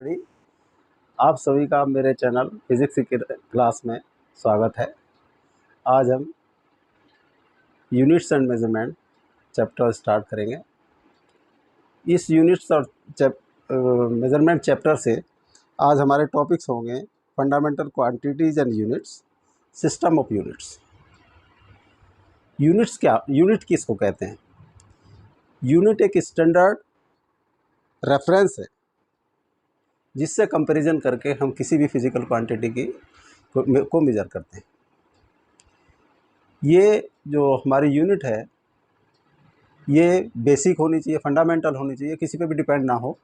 Geometry. आप सभी का मेरे चैनल फिजिक्स की क्लास में स्वागत है। आज हम units and measurement chapter start करेंगे। इस यूनिट्स और मेजरमेंट चैप्टर से आज हमारे टॉपिक्स होंगे fundamental quantities and units, system of units. Units क्या, यूनिट किसको कहते हैं? यूनिट एक स्टैंडर्ड रेफरेंस है जिससे कंपैरिजन करके हम किसी भी फिजिकल क्वांटिटी की को मेजर करते हैं। ये जो हमारी यूनिट है ये बेसिक होनी चाहिए, फंडामेंटल होनी चाहिए, किसी पे भी डिपेंड ना हो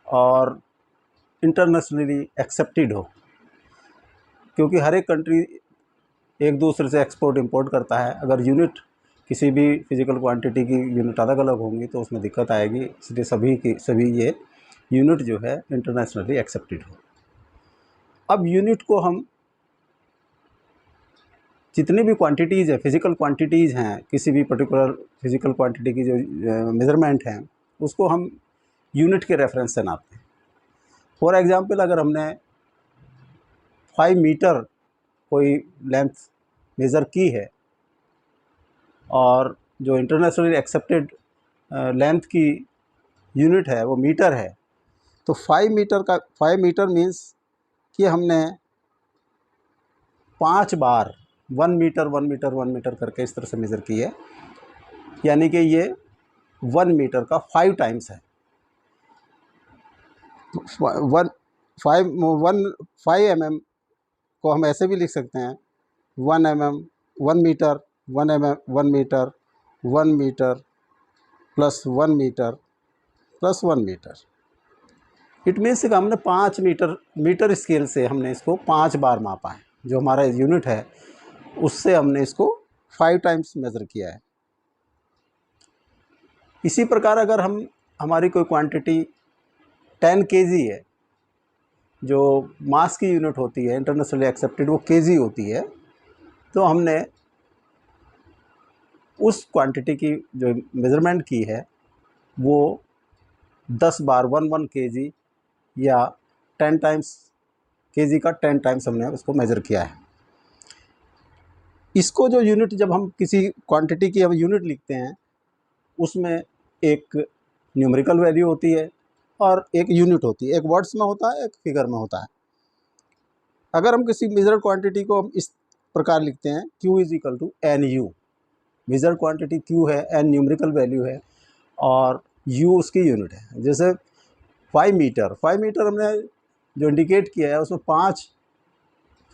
और इंटरनेशनली एक्सेप्टेड हो, क्योंकि हर एक कंट्री एक दूसरे से एक्सपोर्ट इंपोर्ट करता है। अगर यूनिट किसी भी फिजिकल क्वांटिटी की यूनिट अलग अलग होंगी तो उसमें दिक्कत आएगी, इसलिए सभी ये यूनिट जो है इंटरनेशनली एक्सेप्टेड हो। अब यूनिट को हम जितनी भी क्वांटिटीज़ है, फिजिकल क्वांटिटीज़ हैं, किसी भी पर्टिकुलर फिजिकल क्वांटिटी की जो मेज़रमेंट हैं उसको हम यूनिट के रेफरेंस से नापते हैं। फॉर एग्जांपल, अगर हमने 5 मीटर कोई लेंथ मेज़र की है और जो इंटरनेशनली एक्सेप्टेड लेंथ की यूनिट है वो मीटर है, तो 5 मीटर मीन्स कि हमने 5 बार 1 मीटर 1 मीटर 1 मीटर करके इस तरह से मेज़र की है, यानी कि ये 1 मीटर का 5 टाइम्स है। 5 mm को हम ऐसे भी लिख सकते हैं 1 mm 1 metre 1 mm 1 metre 1 metre plus 1 metre plus 1 metre. It means कि हमने 5 मीटर स्केल से हमने इसको 5 बार मापा है। जो हमारा यूनिट है उससे हमने इसको 5 टाइम्स मेज़र किया है। इसी प्रकार अगर हमारी कोई क्वांटिटी 10 kg है, जो मास की यूनिट होती है इंटरनेशनली एक्सेप्टेड, वो kg होती है, तो हमने उस क्वांटिटी की जो मेज़रमेंट की है वो 10 बार 1 kg या 10 टाइम्स kg का 10 टाइम्स हमने उसको मेज़र किया है। इसको जो यूनिट, जब हम किसी क्वांटिटी की अब यूनिट लिखते हैं उसमें एक न्यूमेरिकल वैल्यू होती है और एक यूनिट होती है, एक वर्ड्स में होता है, एक फिगर में होता है। अगर हम किसी मेजर्ड क्वांटिटी को हम इस प्रकार लिखते हैं Q is equal to n u, measured quantity Q है, एन न्यूमेरिकल वैल्यू है और U उसकी यूनिट है। जैसे 5 मीटर हमने जो इंडिकेट किया है उसमें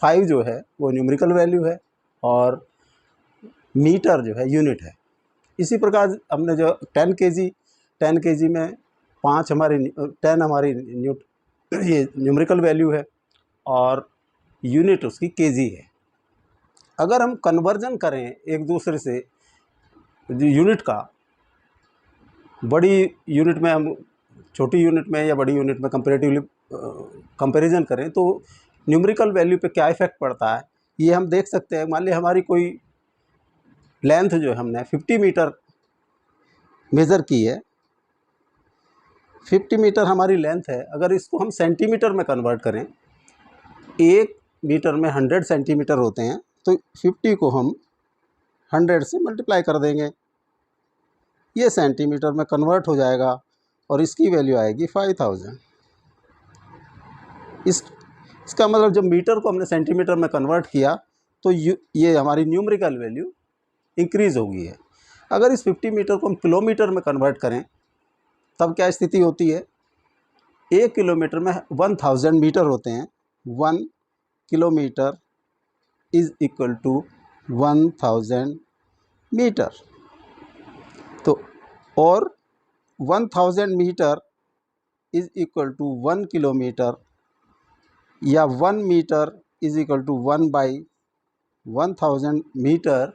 5 जो है वो न्यूमेरिकल वैल्यू है और मीटर जो है यूनिट है। इसी प्रकार हमने जो 10 kg में 10 हमारी ये न्यूमेरिकल वैल्यू है और यूनिट उसकी kg है। अगर हम कन्वर्जन करें एक दूसरे से यूनिट का, बड़ी यूनिट में हम छोटी यूनिट में या बड़ी यूनिट में कंपैरेटिवली कंपैरिजन करें तो न्यूमेरिकल वैल्यू पे क्या इफ़ेक्ट पड़ता है ये हम देख सकते हैं। मान लीजिए हमारी कोई लेंथ जो है हमने 50 मीटर मेज़र की है, 50 मीटर हमारी लेंथ है। अगर इसको हम सेंटीमीटर में कन्वर्ट करें, 1 मीटर में 100 सेंटीमीटर होते हैं, तो 50 को हम 100 से मल्टीप्लाई कर देंगे, ये सेंटीमीटर में कन्वर्ट हो जाएगा और इसकी वैल्यू आएगी 5000। इसका मतलब जब मीटर को हमने सेंटीमीटर में कन्वर्ट किया तो ये हमारी न्यूमेरिकल वैल्यू इंक्रीज़ हो गई है। अगर इस 50 मीटर को हम किलोमीटर में कन्वर्ट करें तब क्या स्थिति होती है? 1 किलोमीटर में 1000 मीटर होते हैं। 1 kilometre is equal to 1000 metre. तो और 1000 metre is equal to 1 kilometre या 1 metre is equal to 1/1000 metre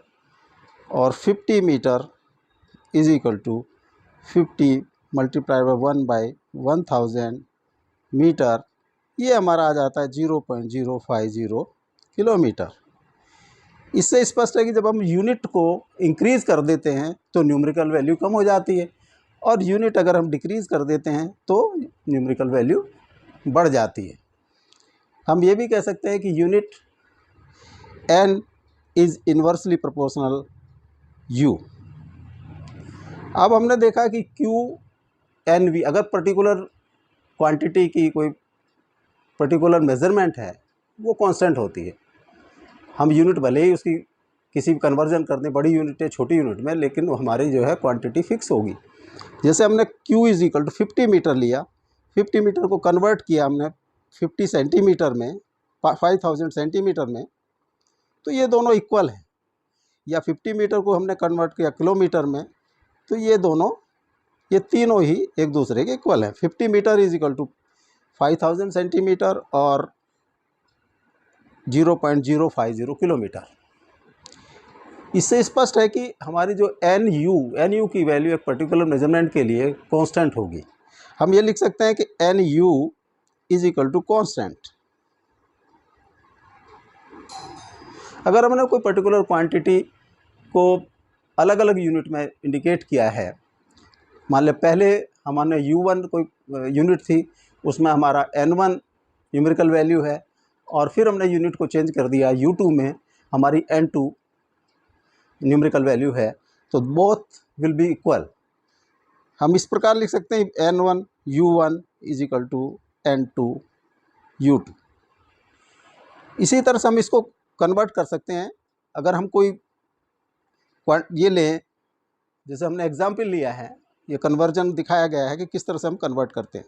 और 50 metre is equal to 50 multiply by 1/1000 metre. ये हमारा आ जाता है 0.050 किलोमीटर। इससे स्पष्ट है कि जब हम यूनिट को इंक्रीज़ कर देते हैं तो न्यूमेरिकल वैल्यू कम हो जाती है और यूनिट अगर हम डिक्रीज़ कर देते हैं तो न्यूमेरिकल वैल्यू बढ़ जाती है। हम ये भी कह सकते हैं कि unit n is inversely proportional u। अब हमने देखा कि QNV अगर पर्टिकुलर क्वांटिटी की कोई पर्टिकुलर मेज़रमेंट है वो कांस्टेंट होती है। हम यूनिट भले ही उसकी किसी भी कन्वर्जन कर दें बड़ी यूनिट या छोटी यूनिट में, लेकिन वो हमारी जो है क्वांटिटी फिक्स होगी। जैसे हमने Q is equal to 50 metre लिया, 50 मीटर को कन्वर्ट किया हमने 50 सेंटीमीटर में, 5000 सेंटीमीटर में, तो ये दोनों इक्वल हैं। या 50 मीटर को हमने कन्वर्ट किया किलोमीटर में, तो ये तीनों ही एक दूसरे के इक्वल है। 50 metre is equal to 5000 centimetre और 0.050 किलोमीटर। इससे स्पष्ट है कि हमारी जो NU की वैल्यू एक पर्टिकुलर मेजरमेंट के लिए कांस्टेंट होगी। हम ये लिख सकते हैं कि NU is equal to constant. अगर हमने कोई पर्टिकुलर क्वांटिटी को अलग अलग यूनिट में इंडिकेट किया है, मान लें पहले हमने U1 कोई यूनिट थी, उसमें हमारा N1 न्यूमेरिकल वैल्यू है, और फिर हमने यूनिट को चेंज कर दिया U2 में हमारी N2 न्यूमेरिकल वैल्यू है, तो बोथ विल बी इक्वल। हम इस प्रकार लिख सकते हैं N1 U1 is equal to N2 U2। इसी तरह से हम इसको कन्वर्ट कर सकते हैं। अगर हम कोई ये लें, जैसे हमने एग्जाम्पल लिया है, ये कन्वर्जन दिखाया गया है कि किस तरह से हम कन्वर्ट करते हैं।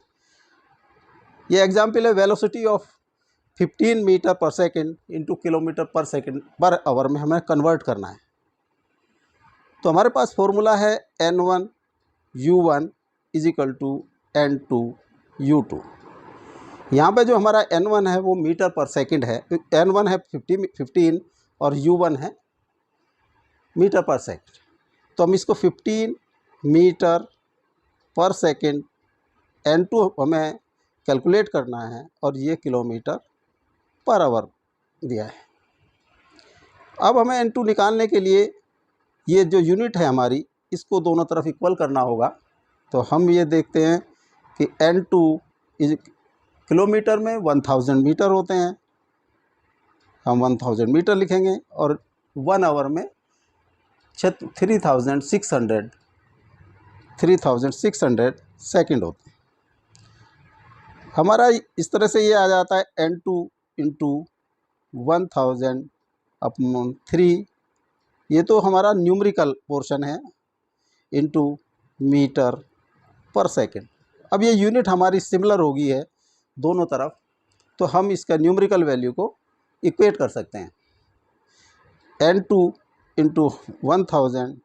ये एग्जाम्पल है वेलोसिटी ऑफ 15 मीटर पर सेकेंड इंटू किलोमीटर पर सेकेंड पर आवर में हमें कन्वर्ट करना है। तो हमारे पास फॉर्मूला है N1 U1 is equal to N2 U2। यहाँ पे जो हमारा N1 है वो मीटर पर सेकेंड है, N1 है 15 और U1 है मीटर पर सेकेंड। तो हम इसको 15 मीटर पर सेकेंड N2 हमें कैलकुलेट करना है, और ये किलोमीटर पर आवर दिया है। अब हमें N2 निकालने के लिए ये जो यूनिट है हमारी, इसको दोनों तरफ इक्वल करना होगा। तो हम ये देखते हैं कि N2 इज किलोमीटर में 1000 मीटर होते हैं, हम 1000 मीटर लिखेंगे, और 1 आवर में 3600 सेकेंड होते हैं। हमारा इस तरह से ये आ जाता है N2 इंटू 1000 अपॉन 3, ये तो हमारा न्यूमेरिकल पोर्शन है, इंटू मीटर पर सेकेंड। अब ये यूनिट हमारी सिमिलर होगी है दोनों तरफ, तो हम इसका न्यूमेरिकल वैल्यू को इक्वेट कर सकते हैं। N2 into 1000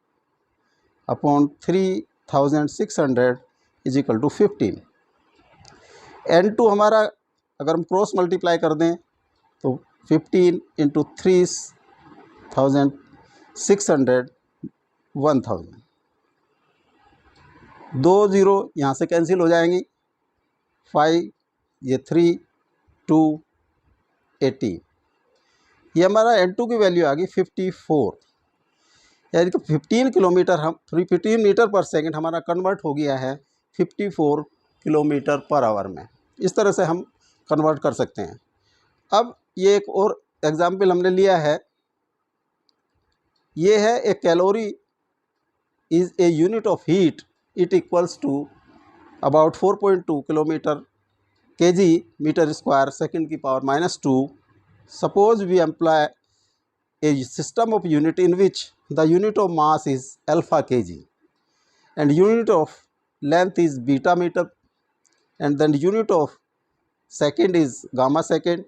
upon 3600 is equal to 15। N2 हमारा अगर हम क्रॉस मल्टीप्लाई कर दें तो 15 इंटू 3600 1000, 2 0 यहाँ से कैंसिल हो जाएंगी, 5 ये 3 2 18, ये हमारा N2 की वैल्यू आ गई 54। यानी कि 15 किलोमीटर हम 15 मीटर पर सेकेंड हमारा कन्वर्ट हो गया है 54 किलोमीटर पर आवर में। इस तरह से हम कन्वर्ट कर सकते हैं। अब ये एक और एग्जाम्पल हमने लिया है, ये है a calorie is a unit of heat, it equals to about 4.2 kilometre kg metre square second की power -2। Suppose we employ a system of unit in which the unit of mass is alpha kg and unit of length is beta meter and then unit of second is gamma second.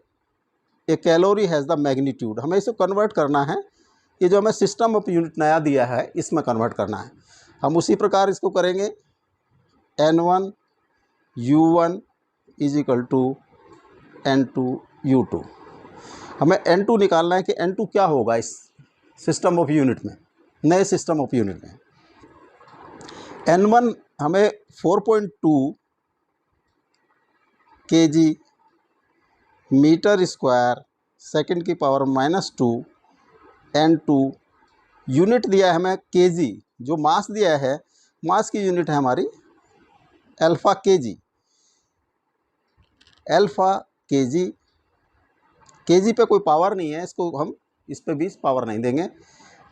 A calorie has the magnitude, हमें इसे convert करना है। ये जो हमें system of unit नया दिया है इसमें कन्वर्ट करना है। हम उसी प्रकार इसको करेंगे। N1 U1 is equal to N2 U2। हमें N2 निकालना है कि N2 क्या होगा इस सिस्टम ऑफ यूनिट में, नए सिस्टम ऑफ यूनिट में। N1 हमें 4.2 kg मीटर स्क्वायर सेकेंड की पावर -2। N2 यूनिट दिया है हमें kg, जो मास दिया है, मास की यूनिट है हमारी alpha kg। Alpha KG, KG पे कोई पावर नहीं है, इसको हम इस पे भी पावर नहीं देंगे।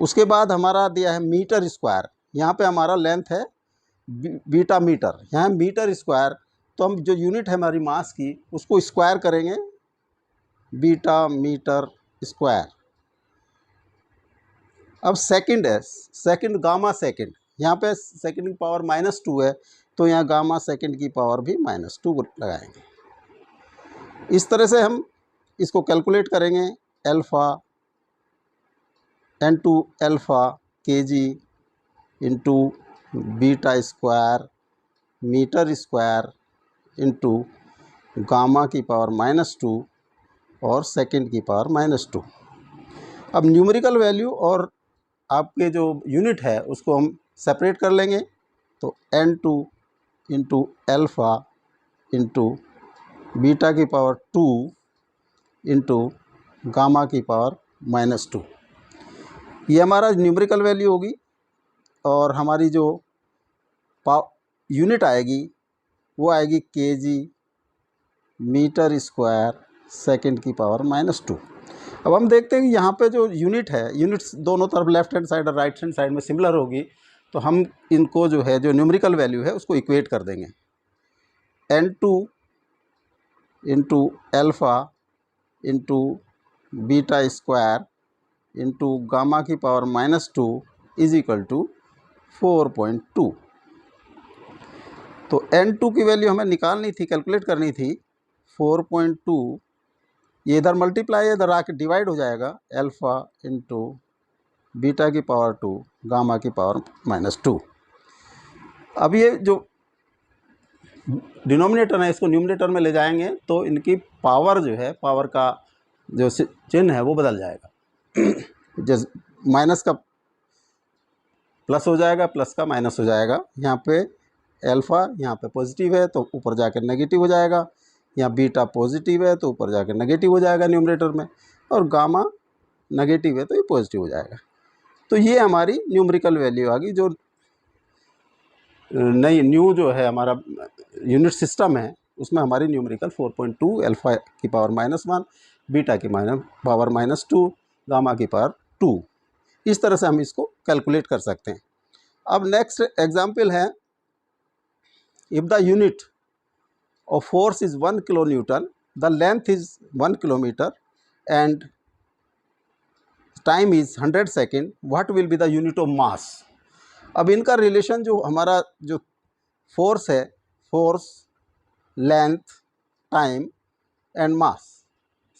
उसके बाद हमारा दिया है मीटर स्क्वायर, यहाँ पे हमारा लेंथ है बीटा मीटर, यहाँ मीटर स्क्वायर, तो हम जो यूनिट है हमारी मास की उसको स्क्वायर करेंगे, बीटा मीटर स्क्वायर। अब सेकंड है, सेकंड गामा सेकंड, यहाँ पे सेकंड की पावर -2 है, तो यहाँ गामा सेकंड की पावर भी -2 लगाएंगे। इस तरह से हम इसको कैलकुलेट करेंगे, alpha n2 alpha kg into beta square metre square into gamma की पावर -2 और सेकंड की पावर -2। अब न्यूमेरिकल वैल्यू और आपके जो यूनिट है उसको हम सेपरेट कर लेंगे, तो n2 into alpha into beta की पावर 2 इंटू गामा की पावर -2, ये हमारा न्यूमेरिकल वैल्यू होगी। और हमारी जो यूनिट आएगी वो आएगी केजी मीटर स्क्वायर सेकंड की पावर -2। अब हम देखते हैं कि यहाँ पे जो यूनिट है, यूनिट्स दोनों तरफ लेफ्ट हैंड साइड और राइट हैंड साइड में सिमिलर होगी, तो हम इनको जो है जो न्यूमेरिकल वैल्यू है उसको इक्वेट कर देंगे, n2 into alpha into beta square into gamma की पावर -2 इज इक्वल टू 4.2। तो n2 की वैल्यू हमें निकालनी थी, कैलकुलेट करनी थी, 4.2, ये इधर मल्टीप्लाई इधर आके डिवाइड हो जाएगा, अल्फ़ा इंटू बीटा की पावर 2 गामा की पावर -2। अब ये जो डिनोमिनेटर है इसको न्यूमरेटर में ले जाएंगे तो इनकी पावर जो है, पावर का जो चिन्ह है वो बदल जाएगा, जैसे माइनस का प्लस हो जाएगा, प्लस का माइनस हो जाएगा। यहाँ पे अल्फ़ा यहाँ पे पॉजिटिव है तो ऊपर जाकर नेगेटिव हो जाएगा, यहाँ बीटा पॉजिटिव है तो ऊपर जाकर नेगेटिव हो जाएगा न्यूमरेटर में, और गामा नेगेटिव है तो ये पॉजिटिव हो जाएगा। तो ये हमारी न्यूमेरिकल वैल्यू आ गई, जो नई न्यू जो है हमारा यूनिट सिस्टम है उसमें हमारी न्यूमेरिकल 4.2, अल्फ़ा की पावर -1, बीटा की पावर -2, गामा की पावर 2, इस तरह से हम इसको कैलकुलेट कर सकते हैं। अब नेक्स्ट एग्जाम्पल है, if the unit of force is 1 kilo newton, the length is 1 kilometre and time is 100 second, what will be the unit of mass. अब इनका रिलेशन जो हमारा जो फोर्स है, force, length, time and mass,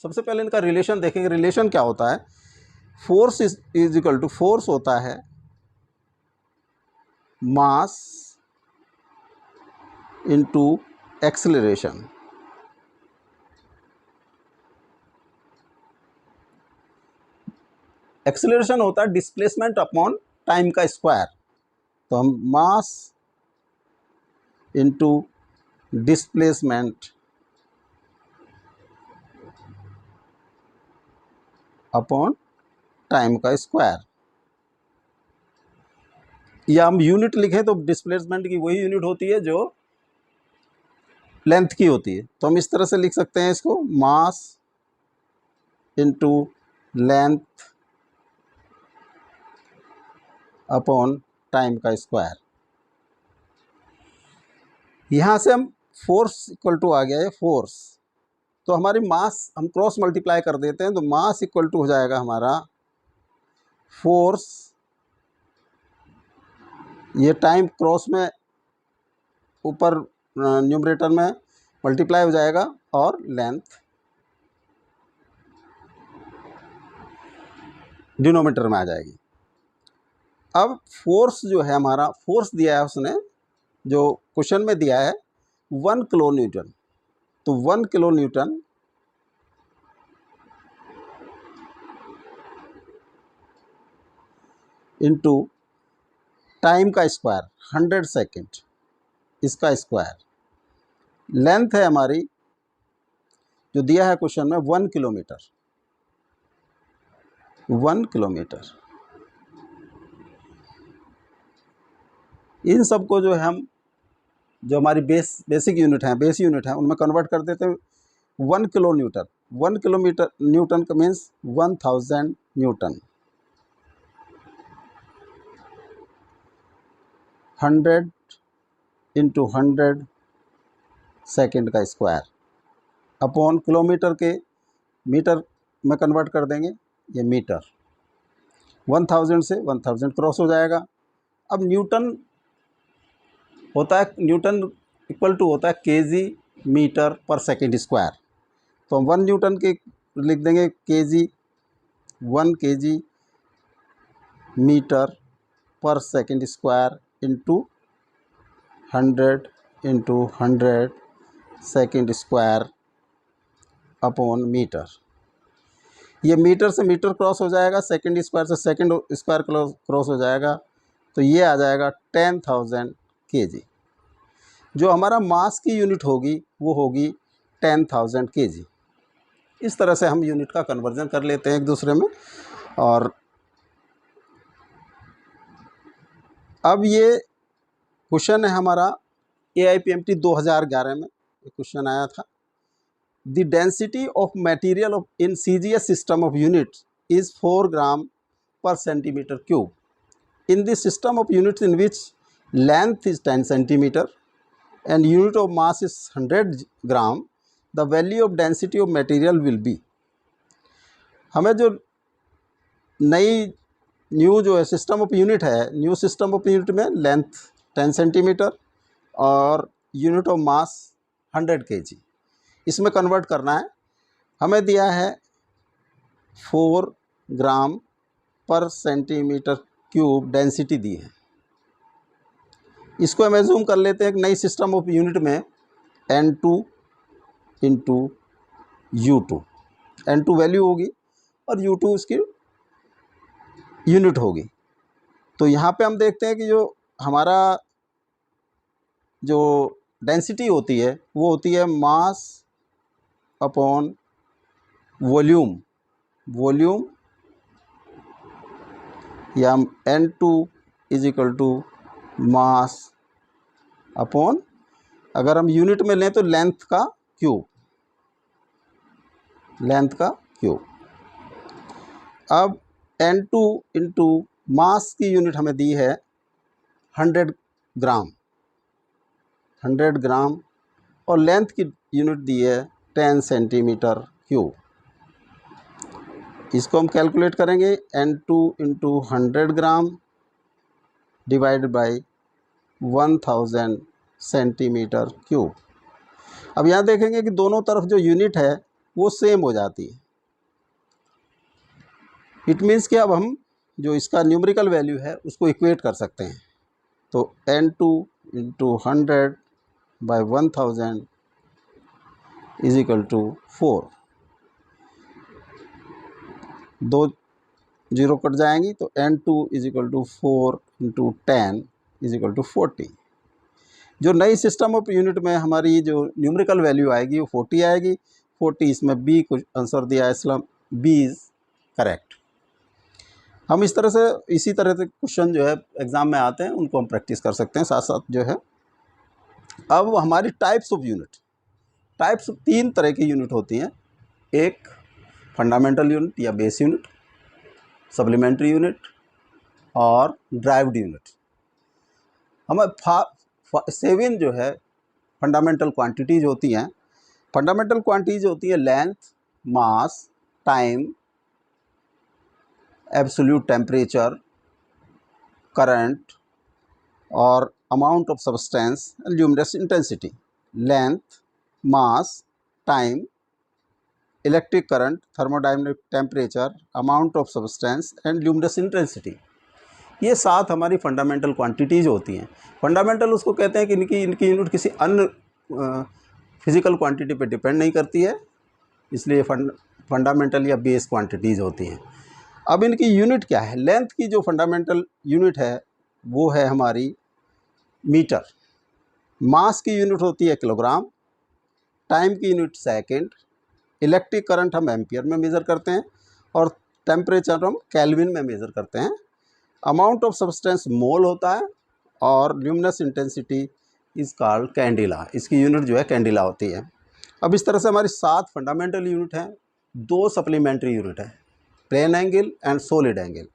सबसे पहले इनका रिलेशन देखेंगे। रिलेशन क्या होता है, force is equal to, force होता है मास इंटू एक्सेलरेशन। एक्सेलरेशन होता है डिस्प्लेसमेंट अपॉन टाइम का स्क्वायर, तो हम mass into displacement upon time का स्क्वायर, या हम यूनिट लिखें तो डिस्प्लेसमेंट की वही यूनिट होती है जो लेंथ की होती है, तो हम इस तरह से लिख सकते हैं इसको, mass into length upon time का स्क्वायर। यहाँ से हम फोर्स इक्वल टू आ गया है फोर्स, तो हमारी मास हम क्रॉस मल्टीप्लाई कर देते हैं, तो मास इक्वल टू हो जाएगा हमारा फोर्स, ये टाइम क्रॉस में ऊपर न्यूमरेटर में मल्टीप्लाई हो जाएगा, और लेंथ डिनोमिनेटर में आ जाएगी। अब फोर्स जो है हमारा, फोर्स दिया है उसने जो क्वेश्चन में दिया है 1 किलो न्यूटन, तो 1 किलो न्यूटन इंटू टाइम का स्क्वायर 100 सेकेंड, इसका स्क्वायर, लेंथ है हमारी जो दिया है क्वेश्चन में 1 किलोमीटर, 1 किलोमीटर। इन सब को जो है हम, जो हमारी बेसिक यूनिट हैं, बेस यूनिट हैं, उनमें कन्वर्ट कर देते हैं 1 किलो न्यूटन, 1 किलोमीटर न्यूटन का मीन्स 1000 न्यूटन, 100 इंटू 100 सेकेंड का स्क्वायर अपॉन किलोमीटर के मीटर में कन्वर्ट कर देंगे, ये मीटर, 1000 से 1000 क्रॉस हो जाएगा। अब न्यूटन होता है, न्यूटन इक्वल टू होता है केजी मीटर पर सेकेंड स्क्वायर, तो हम 1 न्यूटन के लिख देंगे केजी, 1 केजी मीटर पर second square into 100 into 100 second square upon metre. ये मीटर से मीटर क्रॉस हो जाएगा, सेकेंड स्क्वायर से सेकेंड स्क्वायर क्रॉस हो जाएगा, तो ये आ जाएगा 10,000 केजी। जो हमारा मास की यूनिट होगी वो होगी 10,000 केजी। इस तरह से हम यूनिट का कन्वर्जन कर लेते हैं एक दूसरे में। और अब ये क्वेश्चन है हमारा AIPMT 2011 में क्वेश्चन आया था। The density of material of in CGS system of units is 4 ग्राम पर centimetre cube. In this system of units in which length is 10 centimetre and unit of mass is 100 gram, the value of density of material will be। हमें जो नई new जो है system of unit है, new system of unit में length 10 centimetre और unit of mass 100 kg, इसमें convert करना है। हमें दिया है 4 ग्राम पर सेंटीमीटर क्यूब डेंसिटी दी है। इसको हम एज्यूम कर लेते हैं एक नई सिस्टम ऑफ यूनिट में N2 into U2, N2 value होगी और U2 उसकी यूनिट होगी। तो यहाँ पे हम देखते हैं कि जो हमारा जो डेंसिटी होती है वो होती है मास अपॉन वॉल्यूम, वॉल्यूम या N2 is equal to mass upon, अगर हम यूनिट में लें तो लेंथ का क्यूब, लेंथ का क्यूब। अब N2 इंटू मास की यूनिट हमें दी है 100 ग्राम, 100 ग्राम और लेंथ की यूनिट दी है 10 सेंटीमीटर क्यूब। इसको हम कैलकुलेट करेंगे N2 into 100 gram divided by 1000 centimetre cube. अब यहाँ देखेंगे कि दोनों तरफ जो यूनिट है वो सेम हो जाती है। इट मीन्स कि अब हम जो इसका न्यूमेरिकल वैल्यू है उसको इक्वेट कर सकते हैं। तो N2 into 100 by 1000 is equal to 4, 2 zero cut जाएंगी तो N2 is equal to 4 into 10 is equal to 40। जो नई सिस्टम ऑफ यूनिट में हमारी जो न्यूमेरिकल वैल्यू आएगी वो 40 आएगी। 40 इसमें B को आंसर दिया है, इसलिए B इज़ करेक्ट। हम इस तरह से इसी तरह से क्वेश्चन जो है एग्ज़ाम में आते हैं उनको हम प्रैक्टिस कर सकते हैं साथ साथ जो है। अब हमारी टाइप्स ऑफ यूनिट, टाइप्स 3 तरह की यूनिट होती हैं। एक फंडामेंटल यूनिट या बेस यूनिट, सप्लीमेंट्री यूनिट और ड्राइव्ड यूनिट। हमें 7 जो है फंडामेंटल क्वांटिटीज़ होती हैं। फंडामेंटल क्वांटिटीज़ होती है लेंथ, मास, टाइम, एब्सोल्यूट टेम्परेचर, करंट और amount of substance and luminous intensity. Length, mass, time, electric current, thermodynamic temperature, amount of substance and luminous intensity, ये 7 हमारी फंडामेंटल क्वांटिटीज़ होती हैं। फंडामेंटल उसको कहते हैं कि इनकी यूनिट किसी अन्य फिजिकल क्वांटिटी पे डिपेंड नहीं करती है, इसलिए फंडामेंटल या बेस क्वांटिटीज़ होती हैं। अब इनकी यूनिट क्या है? लेंथ की जो फंडामेंटल यूनिट है वो है हमारी मीटर, मास की यूनिट होती है किलोग्राम, टाइम की यूनिट सेकेंड, इलेक्ट्रिक करंट हम एम्पियर में मेज़र करते हैं और टेम्परेचर हम केल्विन में मेज़र करते हैं। अमाउंट ऑफ सब्सटेंस मोल होता है और luminous intensity is called candela, इसकी यूनिट जो है कैंडिला होती है। अब इस तरह से हमारी 7 फंडामेंटल यूनिट हैं, 2 सप्लीमेंट्री यूनिट है, plane angle and solid angle.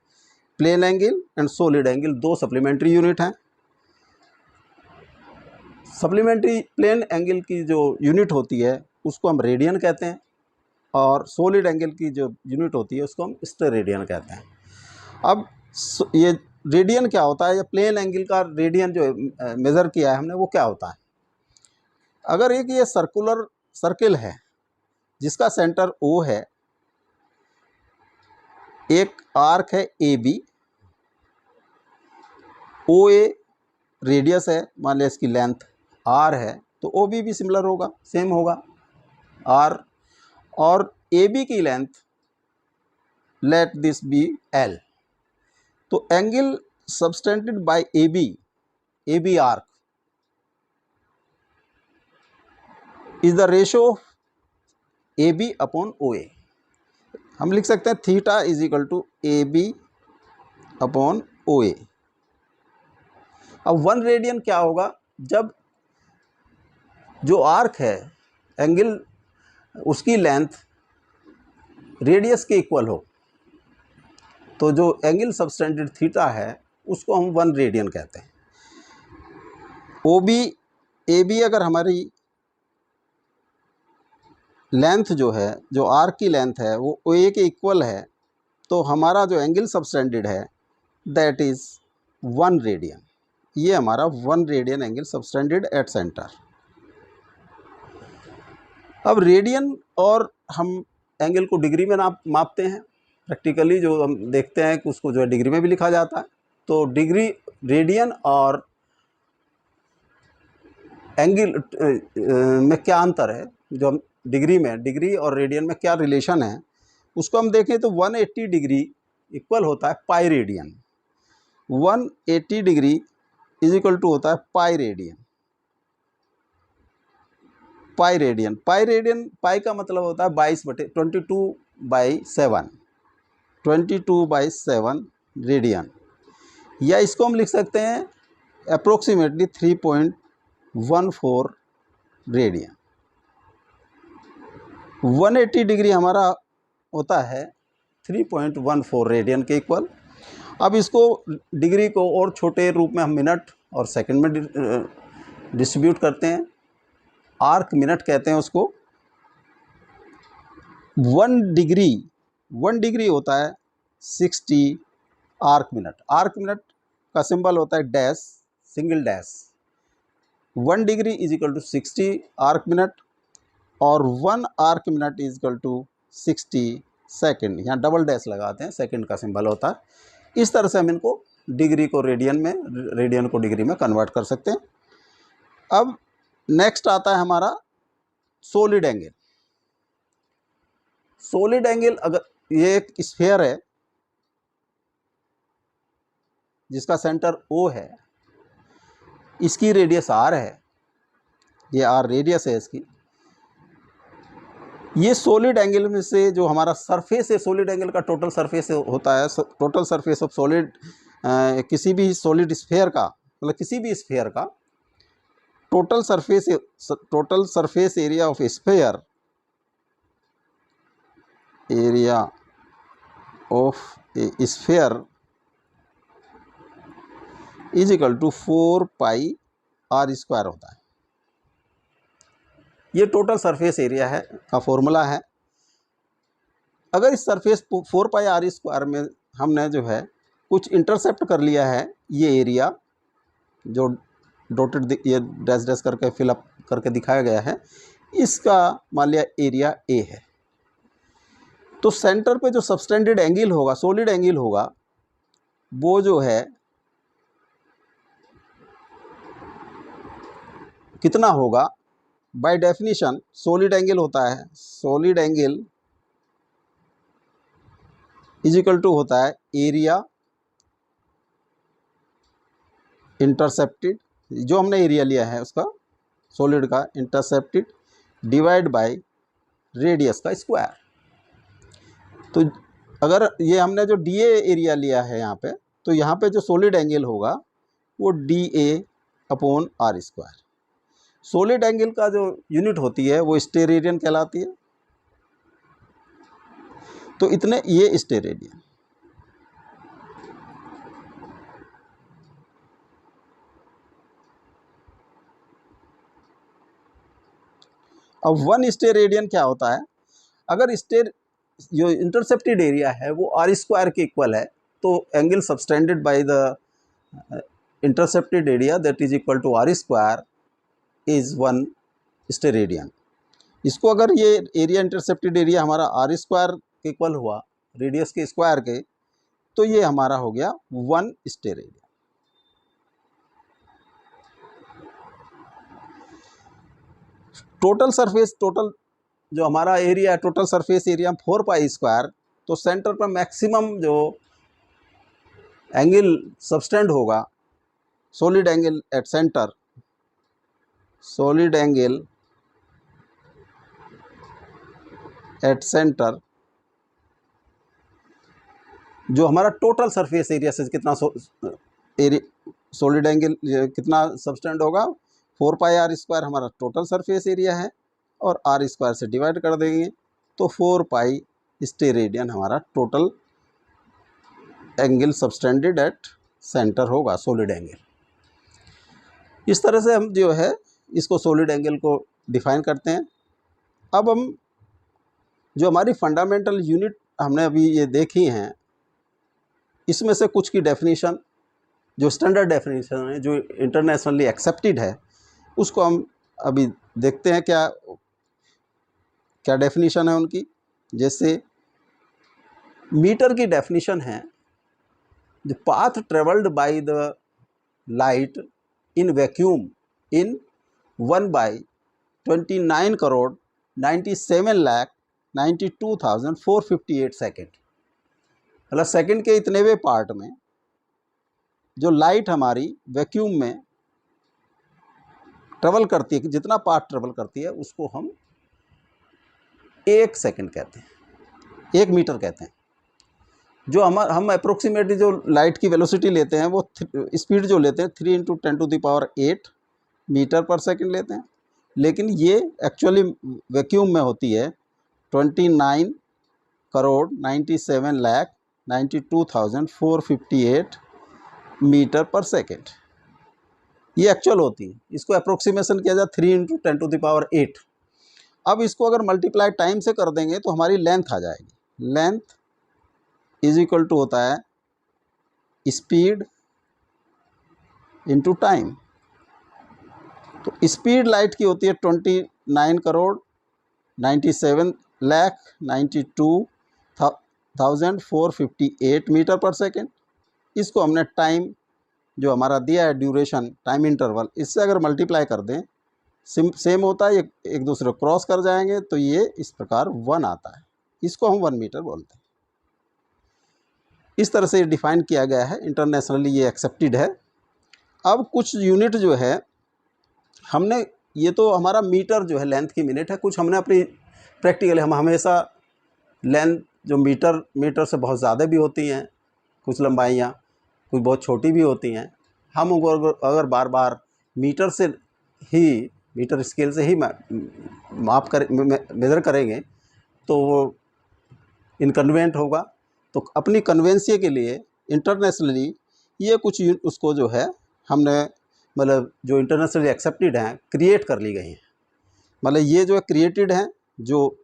Plane angle and solid angle 2 supplementary unit हैं। सप्लीमेंट्री प्लेन एंगल की जो यूनिट होती है उसको हम रेडियन कहते हैं, और सॉलिड एंगल की जो यूनिट होती है उसको हम स्टेरेडियन कहते हैं। अब ये रेडियन क्या होता है, या प्लेन एंगल का रेडियन जो मेज़र किया है हमने वो क्या होता है। अगर एक ये सर्कुलर सर्किल है जिसका सेंटर O है, एक आर्क है AB, OA रेडियस है, मान लिया इसकी लेंथ R है, तो OB भी सिमिलर होगा, सेम होगा R, और AB की length let this be L। तो angle subtended by AB arc is the ratio of AB upon OA। हम लिख सकते हैं theta is equal to AB upon OA। अब 1 रेडियन क्या होगा, जब जो आर्क है एंगल उसकी लेंथ रेडियस के इक्वल हो, तो जो एंगल सबटेंडेड थीटा है उसको हम 1 रेडियन कहते हैं। AB अगर हमारी लेंथ जो है, जो आर्क की लेंथ है वो OA के इक्वल है, तो हमारा जो एंगल सबटेंडेड है दैट इज़ 1 रेडियन। ये हमारा 1 radian angle subtended at centre. अब रेडियन और हम एंगल को डिग्री में मापते हैं। प्रैक्टिकली जो हम देखते हैं कि उसको जो है डिग्री में भी लिखा जाता है। तो डिग्री, रेडियन और एंगल में क्या अंतर है, जो हम डिग्री और रेडियन में क्या रिलेशन है, उसको हम देखें तो 180 डिग्री इक्वल होता है pi radian. 180 degree is equal to होता है पाई रेडियन। पाई का मतलब होता है 22/7 रेडियन, या इसको हम लिख सकते हैं अप्रोक्सीमेटली 3.14 रेडियन। 180 डिग्री हमारा होता है 3.14 रेडियन के इक्वल। अब इसको डिग्री को और छोटे रूप में हम मिनट और सेकंड में डिस्ट्रीब्यूट करते हैं। आर्क मिनट कहते हैं उसको। 1 डिग्री होता है 60 आर्क मिनट। आर्क मिनट का सिंबल होता है dash, single dash. 1 degree is equal to 60 arc minute, और 1 arc minute is equal to 60 second. यहाँ डबल डैश लगाते हैं, सेकेंड का सिंबल होता है। इस तरह से हम इनको डिग्री को रेडियन में, रेडियन को डिग्री में कन्वर्ट कर सकते हैं। अब नेक्स्ट आता है हमारा सॉलिड एंगल। सॉलिड एंगल, अगर ये एक स्फीयर है जिसका सेंटर O है, इसकी रेडियस R है, ये R रेडियस है इसकी। ये सॉलिड एंगल में से जो हमारा सरफेस है, सॉलिड एंगल का टोटल सरफेस होता है, टोटल सरफेस ऑफ सॉलिड, किसी भी सॉलिड स्फीयर का, मतलब किसी भी स्फीयर का total surface area of sphere, area of a sphere is equal to 4 pi R square होता है। ये टोटल सरफेस एरिया है का फॉर्मूला है। अगर इस सरफेस 4 पाई R स्क्वायर में हमने जो है कुछ इंटरसेप्ट कर लिया है, ये एरिया जो डॉटेड ये डैश डैश करके फिलअप करके दिखाया गया है, इसका मान लिया एरिया A है, तो सेंटर पे जो सबटेंडेड एंगल होगा, सॉलिड एंगल होगा, वो जो है कितना होगा, बाय डेफिनेशन सॉलिड एंगल होता है, solid angle is equal to होता है एरिया इंटरसेप्टेड, जो हमने एरिया लिया है उसका सॉलिड का इंटरसेप्टेड, डिवाइड बाय रेडियस का स्क्वायर। तो अगर ये हमने जो DA एरिया लिया है यहाँ पे, तो यहाँ पे जो सॉलिड एंगल होगा वो DA upon R square. Solid angle का जो यूनिट होती है वो स्टेरेडियन कहलाती है। तो इतने ये स्टेरेडियन। अब 1 स्टेरेडियन क्या होता है? अगर जो इंटरसेप्टेड एरिया है वो आर स्क्वायर के इक्वल है, तो angle subtended by the intercepted area that is equal to r square is 1 steradian. इसको अगर ये एरिया इंटरसेप्टेड एरिया हमारा आर स्क्वायर के इक्वल हुआ, रेडियस के स्क्वायर के, तो ये हमारा हो गया 1 स्टेरेडियन। टोटल सरफेस, टोटल जो हमारा एरिया है, total surface area 4 pi square, तो सेंटर पर मैक्सिमम जो एंगल सबटेंड होगा, solid angle at centre, solid angle at centre, जो हमारा टोटल सरफेस एरिया से कितना सॉलिड एंगल कितना सबटेंड होगा, 4 पाई आर स्क्वायर हमारा टोटल सरफेस एरिया है, और आर स्क्वायर से डिवाइड कर देंगे तो 4 पाई स्टेरेडियन हमारा total angle subtended at centre होगा, सॉलिड एंगल। इस तरह से हम जो है इसको सॉलिड एंगल को डिफाइन करते हैं। अब हम जो हमारी फंडामेंटल यूनिट हमने अभी ये देखी हैं, इसमें से कुछ की डेफिनेशन, जो स्टैंडर्ड डेफिनेशन है, जो इंटरनेशनली एक्सेप्टेड है, उसको हम अभी देखते हैं क्या क्या डेफिनेशन है उनकी। जैसे मीटर की डेफिनेशन है, the path travelled by the light in vacuum in 1/29 crore 97,92,458 second. मतलब सेकेंड के इतनेवें पार्ट में जो लाइट हमारी वैक्यूम में ट्रेवल करती है, जितना पाथ ट्रेवल करती है, उसको हम 1 सेकेंड कहते हैं, 1 मीटर कहते हैं। जो हम अप्रोक्सीमेटली जो लाइट की वेलोसिटी लेते हैं, वो स्पीड जो लेते हैं 3 × 10⁸ मीटर पर सेकेंड लेते हैं, लेकिन ये एक्चुअली वैक्यूम में होती है 29,97,92,458 मीटर पर सेकेंड। ये एक्चुअल होती है। इसको अप्रोक्सीमेशन किया जाए 3 × 10⁸। अब इसको अगर मल्टीप्लाई टाइम से कर देंगे तो हमारी लेंथ आ जाएगी। लेंथ इज इक्वल टू होता है स्पीड इंटू टाइम। तो स्पीड लाइट की होती है 29,97,92,458 मीटर पर सेकेंड। इसको हमने टाइम जो हमारा दिया है ड्यूरेशन, टाइम इंटरवल, इससे अगर मल्टीप्लाई कर दें, सेम होता है, एक दूसरे क्रॉस कर जाएंगे, तो ये इस प्रकार 1 आता है। इसको हम 1 मीटर बोलते हैं। इस तरह से डिफाइन किया गया है, इंटरनेशनली ये एक्सेप्टेड है। अब कुछ यूनिट जो है हमने, ये तो हमारा मीटर जो है लेंथ की मिनट है, कुछ हमने अपनी प्रैक्टिकल, हम हमेशा लेंथ जो मीटर से बहुत ज़्यादा भी होती हैं, कुछ लंबाइयाँ कुछ बहुत छोटी भी होती हैं। हम अगर बार बार मीटर से ही, मीटर स्केल से ही मेज़र करेंगे तो वो इनकन्वीनियंट होगा। तो अपनी कन्वेंसी के लिए इंटरनेशनली ये कुछ उसको जो है हमने, मतलब जो इंटरनेशनली एक्सेप्टेड हैं, क्रिएट कर ली गई हैं। मतलब ये जो है क्रिएटेड हैं, जो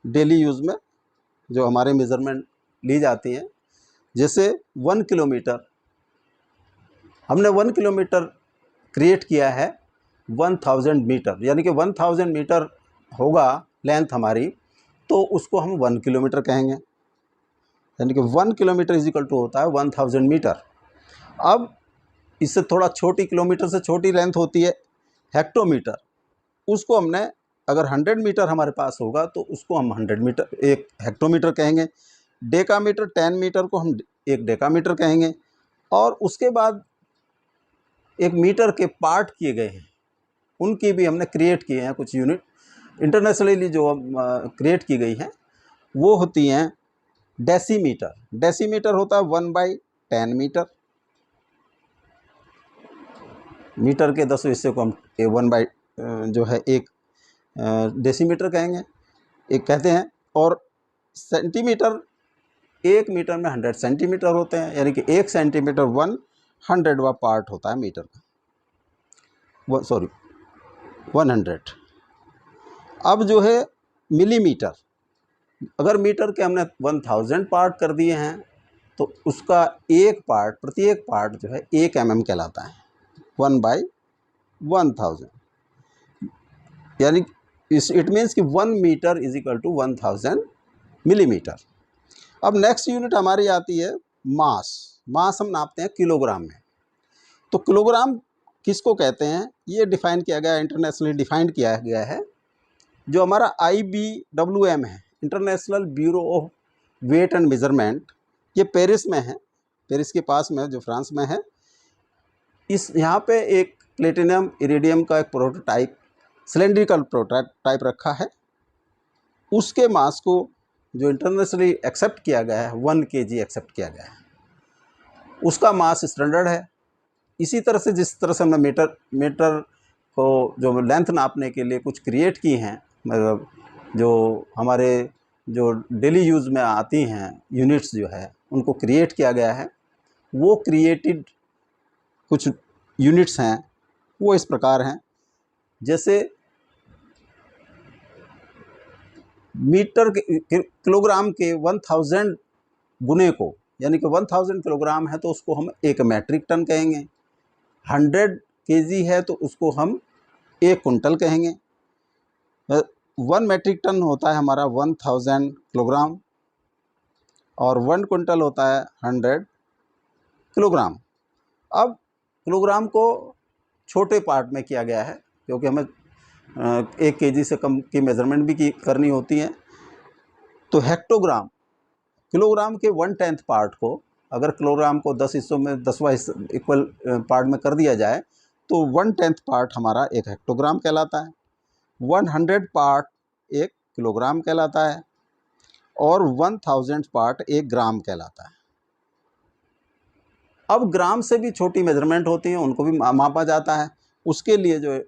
डेली यूज़ में जो हमारे मेज़रमेंट ली जाती हैं। जैसे 1 किलोमीटर, हमने 1 किलोमीटर क्रिएट किया है 1000 मीटर, यानी कि 1000 मीटर होगा लेंथ हमारी, तो उसको हम 1 किलोमीटर कहेंगे। यानी कि 1 किलोमीटर इज इक्वल टू होता है 1000 मीटर। अब इससे थोड़ा छोटी, किलोमीटर से छोटी लेंथ होती है हेक्टोमीटर। उसको हमने, अगर 100 मीटर हमारे पास होगा तो उसको हम 100 मीटर, 1 हेक्टोमीटर कहेंगे। डेकामीटर, 10 मीटर को हम 1 डेकामीटर कहेंगे। और उसके बाद एक मीटर के पार्ट किए गए हैं, उनकी भी हमने क्रिएट किए हैं कुछ यूनिट इंटरनेशनली जो क्रिएट की गई हैं, वो होती हैं डेसीमीटर। डेसीमीटर होता है 1/10 मीटर। मीटर के 10 हिस्से को हम 1/10 जो है एक डेसीमीटर कहेंगे, एक कहते हैं। और सेंटीमीटर, 1 मीटर में 100 सेंटीमीटर होते हैं, यानी कि 1 सेंटीमीटर 100वां पार्ट होता है मीटर का, 100। अब जो है मिलीमीटर, अगर मीटर के हमने 1000 पार्ट कर दिए हैं तो उसका एक पार्ट, प्रत्येक पार्ट जो है 1 mm कहलाता है, 1/1000, यानी इट मीन्स कि 1 metre is equal to 1000 millimetre. अब नेक्स्ट यूनिट हमारी आती है मास। मास हम नापते हैं किलोग्राम में। तो किलोग्राम किसको कहते हैं, ये डिफाइन किया गया है, इंटरनेशनली डिफाइंड किया गया है। जो हमारा IBWM है, international bureau of weight and measurement, ये पेरिस में है, पेरिस के पास में जो फ्रांस में है। यहाँ पे एक प्लेटिनम इरिडियम का एक प्रोटोटाइप, सिलेंड्रिकल प्रोटोटाइप रखा है। उसके मास को जो इंटरनेशनली एक्सेप्ट किया गया है 1 kg एक्सेप्ट किया गया है, उसका मास स्टैंडर्ड है। इसी तरह से जिस तरह से हमने मीटर को जो लेंथ नापने के लिए कुछ क्रिएट की हैं, मतलब जो हमारे जो डेली यूज़ में आती हैं यूनिट्स जो है उनको क्रिएट किया गया है, वो क्रिएटेड कुछ यूनिट्स हैं वो इस प्रकार हैं। जैसे मीटर के किलोग्राम के 1000 गुने को, यानी कि 1000 किलोग्राम है तो उसको हम 1 मैट्रिक टन कहेंगे। 100 kg है तो उसको हम 1 कुंटल कहेंगे। 1 मैट्रिक टन होता है हमारा 1000 किलोग्राम, और 1 कुंटल होता है 100 किलोग्राम। अब किलोग्राम को छोटे पार्ट में किया गया है, क्योंकि हमें 1 kg से कम की मेज़रमेंट भी करनी होती है। तो हेक्टोग्राम, किलोग्राम के 1/10 पार्ट को, अगर किलोग्राम को 10 हिस्सों में 10वां हिस्सा इक्वल पार्ट में कर दिया जाए तो 1/10 पार्ट हमारा एक हेक्टोग्राम कहलाता है। 100 पार्ट 1 किलोग्राम कहलाता है, और 1000 पार्ट 1 ग्राम कहलाता है। अब ग्राम से भी छोटी मेजरमेंट होती हैं, उनको भी मापा जाता है। उसके लिए जो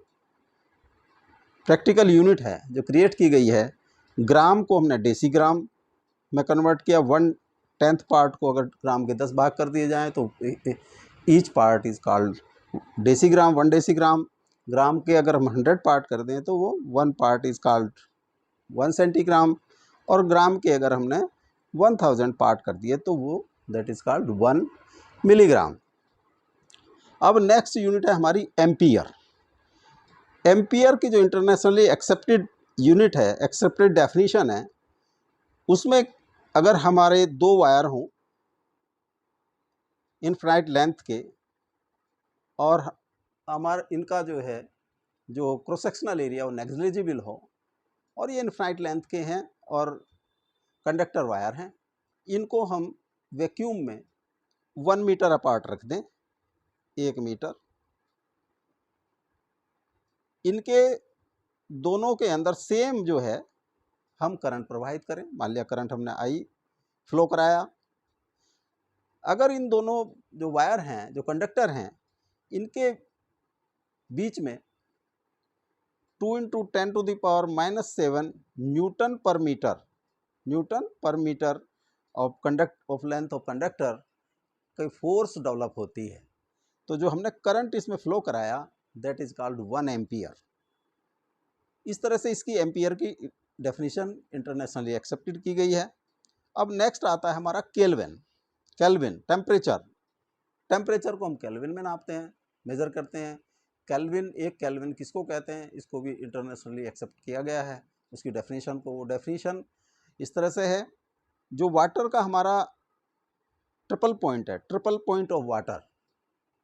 प्रैक्टिकल यूनिट है जो क्रिएट की गई है, ग्राम को हमने डेसीग्राम में कन्वर्ट किया। 1/10 पार्ट को अगर ग्राम के 10 भाग कर दिए जाएँ तो each part is called decigram, 1 decigram. Gram के अगर हम 100 पार्ट कर दें तो वो 1 पार्ट इज़ कॉल्ड 1 सेंटीग्राम, और ग्राम के अगर हमने 1000 पार्ट कर दिए तो वो दैट इज़ कॉल्ड 1 मिलीग्राम। अब नेक्स्ट यूनिट है हमारी एम्पियर। एम्पियर की जो इंटरनेशनली एक्सेप्टेड यूनिट है, एक्सेप्टेड डेफिनेशन है, उसमें अगर हमारे 2 वायर हों इनफाइनाइट लेंथ के, और हमारा इनका जो है जो क्रॉस सेक्शनल एरिया वो नेग्लिजिबल हो, और ये इनफाइनाइट लेंथ के हैं और कंडक्टर वायर हैं, इनको हम वैक्यूम में 1 मीटर अपार्ट रख दें, 1 मीटर। इनके दोनों के अंदर सेम जो है हम करंट प्रवाहित करें। मान लिया करंट हमने I फ्लो कराया। अगर इन दोनों जो वायर हैं, जो कंडक्टर हैं, इनके बीच में 2 × 10⁻⁻7 न्यूटन पर metre of length of conductor की फोर्स डेवलप होती है। तो जो हमने करंट इसमें फ्लो कराया दैट इज कॉल्ड 1 एम्पियर। इस तरह से इसकी एम्पियर की डेफिनेशन इंटरनेशनली एक्सेप्टेड की गई है। अब नेक्स्ट आता है हमारा केल्विन। टेम्परेचर को हम केल्विन में नापते हैं, मेज़र करते हैं। एक केल्विन किसको कहते हैं, इसको भी इंटरनेशनली एक्सेप्ट किया गया है, उसकी डेफिनेशन को। वो डेफिनेशन इस तरह से है, जो वाटर का हमारा ट्रिपल पॉइंट है, triple point of water.